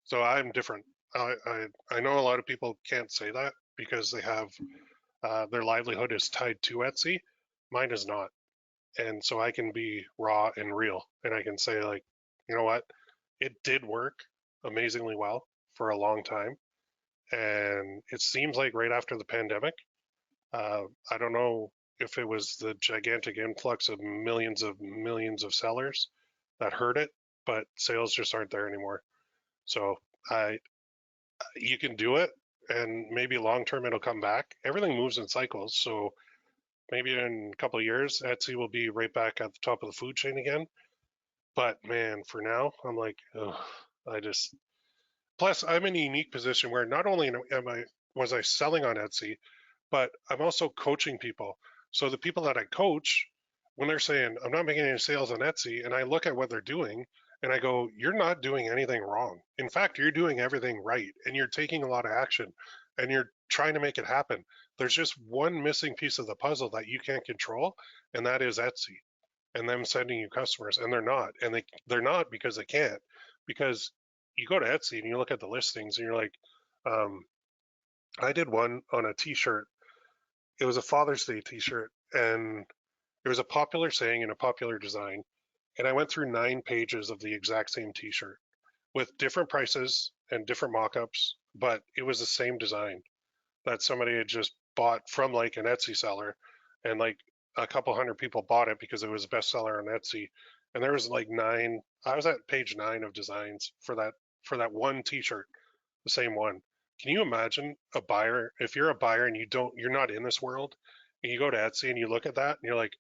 So I'm different. I know a lot of people can't say that because they have their livelihood is tied to Etsy. Mine is not. And so I can be raw and real, and I can say like, you know what, it did work amazingly well for a long time, and it seems like right after the pandemic, uh, I don't know if it was the gigantic influx of millions of sellers that hurt it, but sales just aren't there anymore. So I, you can do it, and maybe long term it'll come back. Everything moves in cycles, so maybe in a couple of years, Etsy will be right back at the top of the food chain again. But man, for now, I'm like, ugh, I just. Plus, I'm in a unique position where not only am I was I selling on Etsy, but I'm also coaching people. So the people that I coach, when they're saying, I'm not making any sales on Etsy, and I look at what they're doing and I go, you're not doing anything wrong. In fact, you're doing everything right and you're taking a lot of action and you're trying to make it happen. There's just one missing piece of the puzzle that you can't control, and that is Etsy and them sending you customers. And they're not. And they're not because they can't. Because you go to Etsy and you look at the listings and you're like, um, I did one on a t-shirt. It was a Father's Day t-shirt, and it was a popular saying and a popular design. And I went through 9 pages of the exact same t-shirt with different prices and different mock-ups, but it was the same design that somebody had just bought from like an Etsy seller, and like a couple hundred people bought it because it was a bestseller on Etsy. And there was like 9. I was at page 9 of designs for that one t-shirt, the same one. Can you imagine a buyer, if you're a buyer and you're not in this world, and you go to Etsy and you look at that and you're like,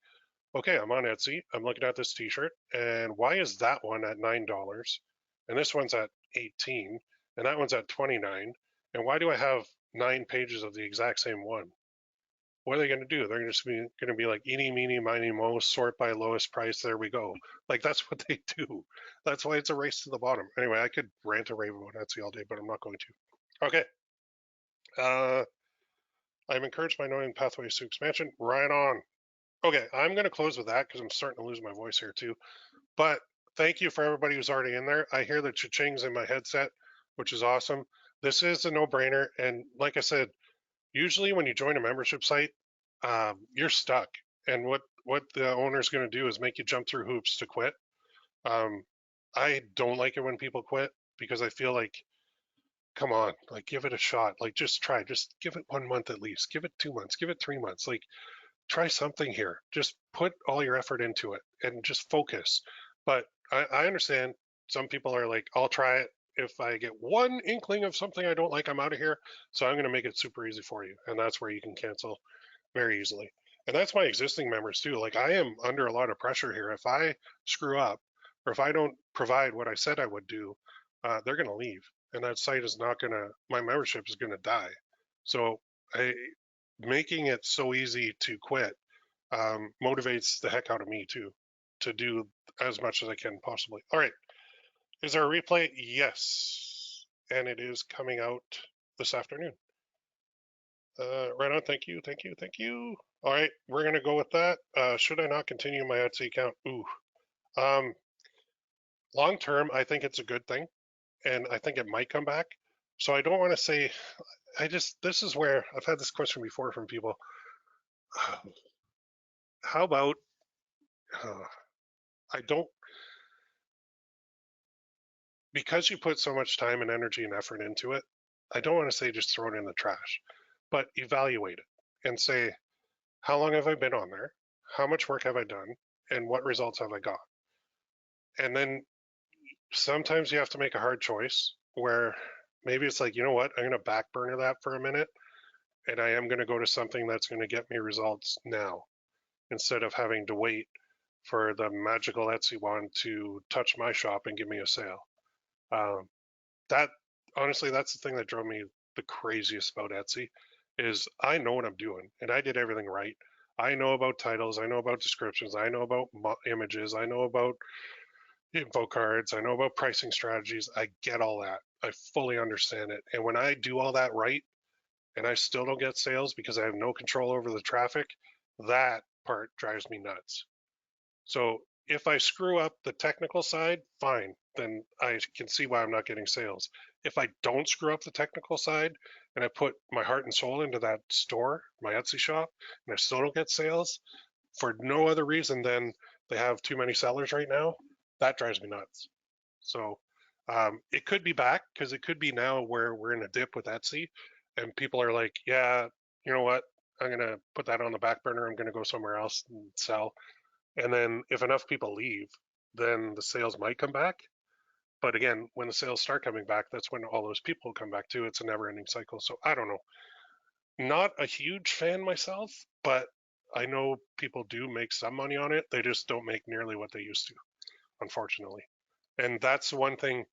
okay, I'm on Etsy, I'm looking at this t-shirt, and why is that one at $9 and this one's at 18 and that one's at 29, and why do I have 9 pages of the exact same one? What are they going to do? They're just going to be like eeny, meeny, miny, mo, sort by lowest price. There we go. Like that's what they do. That's why it's a race to the bottom. Anyway, I could rant and rave about Etsy all day, but I'm not going to. Okay. Uh, I'm encouraged by knowing pathways to expansion. Right on. Okay, I'm going to close with that because I'm starting to lose my voice here too. But thank you for everybody who's already in there. I hear the cha-chings in my headset, which is awesome. This is a no-brainer. And like I said, usually when you join a membership site, you're stuck. And what the owner's going to do is make you jump through hoops to quit. Um, I don't like it when people quit because I feel like, come on, like give it a shot. Like just try, just give it 1 month at least. Give it 2 months, give it 3 months. Like try something here. Just put all your effort into it and just focus. But I understand some people are like, I'll try it. If I get one inkling of something I don't like, I'm out of here. So I'm going to make it super easy for you. And that's where you can cancel very easily. And that's my existing members too. Like I am under a lot of pressure here. If I screw up or if I don't provide what I said I would do, they're going to leave. And that site is not going to, my membership is going to die. So I, making it so easy to quit motivates the heck out of me too, to do as much as I can possibly. All right. Is there a replay? Yes. And it is coming out this afternoon. Right on. Thank you. Thank you. Thank you. All right. We're going to go with that. Should I not continue my Etsy account? Ooh. Um, long term, I think it's a good thing. And I think it might come back. So I don't want to say, this is where I've had this question before from people. How about, uh, I don't, because you put so much time and energy and effort into it, I don't want to say just throw it in the trash, but evaluate it and say, how long have I been on there? How much work have I done? And what results have I got? And then sometimes you have to make a hard choice where maybe it's like, you know what, I'm going to back burner that for a minute and I am going to go to something that's going to get me results now instead of having to wait for the magical Etsy one to touch my shop and give me a sale. Um, that honestly, that's the thing that drove me the craziest about Etsy is I know what I'm doing and I did everything right. I know about titles, I know about descriptions, I know about images, I know about info cards, I know about pricing strategies. I get all that. I fully understand it. And when I do all that right and I still don't get sales because I have no control over the traffic, that part drives me nuts. So if I screw up the technical side, fine, then I can see why I'm not getting sales. If I don't screw up the technical side and I put my heart and soul into that store, my Etsy shop, and I still don't get sales, for no other reason than they have too many sellers right now. That drives me nuts. So it could be back because it could be now where we're in a dip with Etsy and people are like, yeah, you know what? I'm going to put that on the back burner. I'm going to go somewhere else and sell. And then if enough people leave, then the sales might come back. But again, when the sales start coming back, that's when all those people come back too. It's a never ending cycle. So I don't know. Not a huge fan myself, but I know people do make some money on it. They just don't make nearly what they used to, unfortunately. And that's one thing,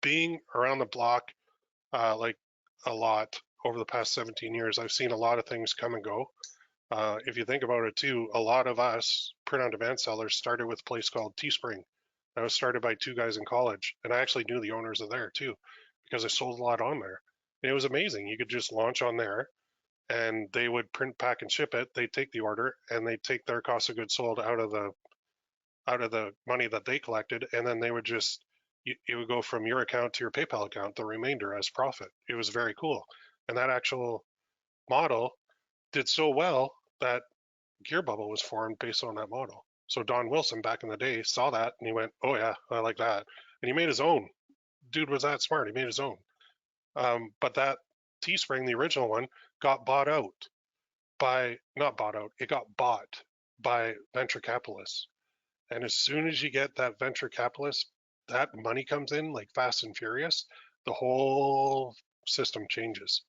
being around the block, like a lot over the past 17 years, I've seen a lot of things come and go. If you think about it too, a lot of us print on demand sellers started with a place called Teespring. That was started by two guys in college, and I actually knew the owners of there too, because I sold a lot on there. And it was amazing. You could just launch on there, and they would print, pack, and ship it. They'd take the order, and they'd take their cost of goods sold out of the money that they collected, and then they would just it would go from your account to your PayPal account, the remainder as profit. It was very cool, and that actual model did so well that Gearbubble was formed based on that model. So Don Wilson back in the day saw that and he went, "Oh yeah, I like that," and he made his own. Dude was that smart. He made his own. But that Teespring, the original one, got bought out by not bought out. It got bought by venture capitalists. And as soon as you get that venture capitalist, that money comes in like fast and furious, the whole system changes.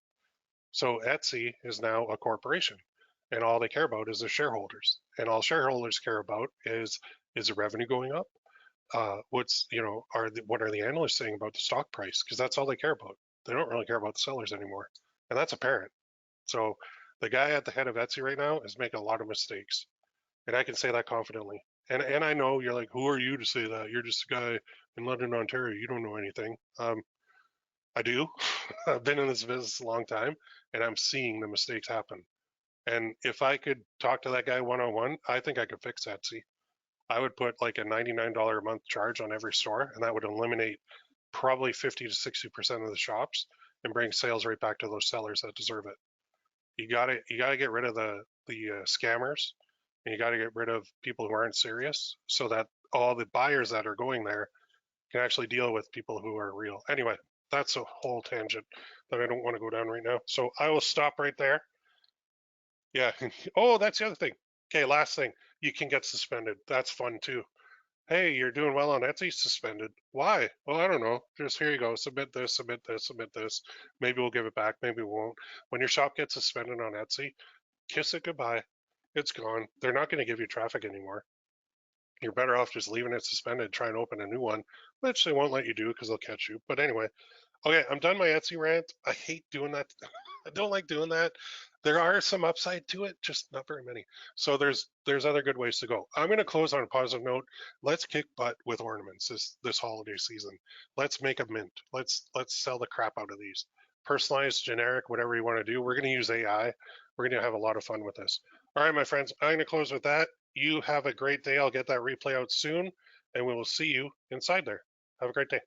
So Etsy is now a corporation, and all they care about is their shareholders. And all shareholders care about is the revenue going up? What's what are the analysts saying about the stock price? Because that's all they care about. They don't really care about the sellers anymore, and that's apparent. So the guy at the head of Etsy right now is making a lot of mistakes, and I can say that confidently. And I know you're like, who are you to say that? You're just a guy in London, Ontario. You don't know anything. I do. I've been in this business a long time, and I'm seeing the mistakes happen. And if I could talk to that guy one on one, I think I could fix Etsy. I would put like a $99 a month charge on every store, and that would eliminate probably 50 to 60% of the shops and bring sales right back to those sellers that deserve it. You gotta get rid of the scammers, and you gotta get rid of people who aren't serious, so that all the buyers that are going there can actually deal with people who are real. Anyway, that's a whole tangent that I don't want to go down right now. So I will stop right there. Yeah. Oh, that's the other thing. Okay, last thing. You can get suspended. That's fun too. Hey, you're doing well on Etsy, suspended. Why? Well, I don't know. Just here you go. Submit this, submit this, submit this. Maybe we'll give it back. Maybe we won't. When your shop gets suspended on Etsy, kiss it goodbye. It's gone. They're not going to give you traffic anymore. You're better off just leaving it suspended, try and open a new one, which they won't let you do because they'll catch you. But anyway, okay, I'm done my Etsy rant. I hate doing that. I don't like doing that. There are some upside to it, just not very many. So there's other good ways to go. I'm going to close on a positive note. Let's kick butt with ornaments this holiday season. Let's make a mint. Let's sell the crap out of these. Personalized, generic, whatever you want to do. We're going to use AI. We're going to have a lot of fun with this. All right, my friends. I'm going to close with that. You have a great day. I'll get that replay out soon, and we will see you inside there. Have a great day.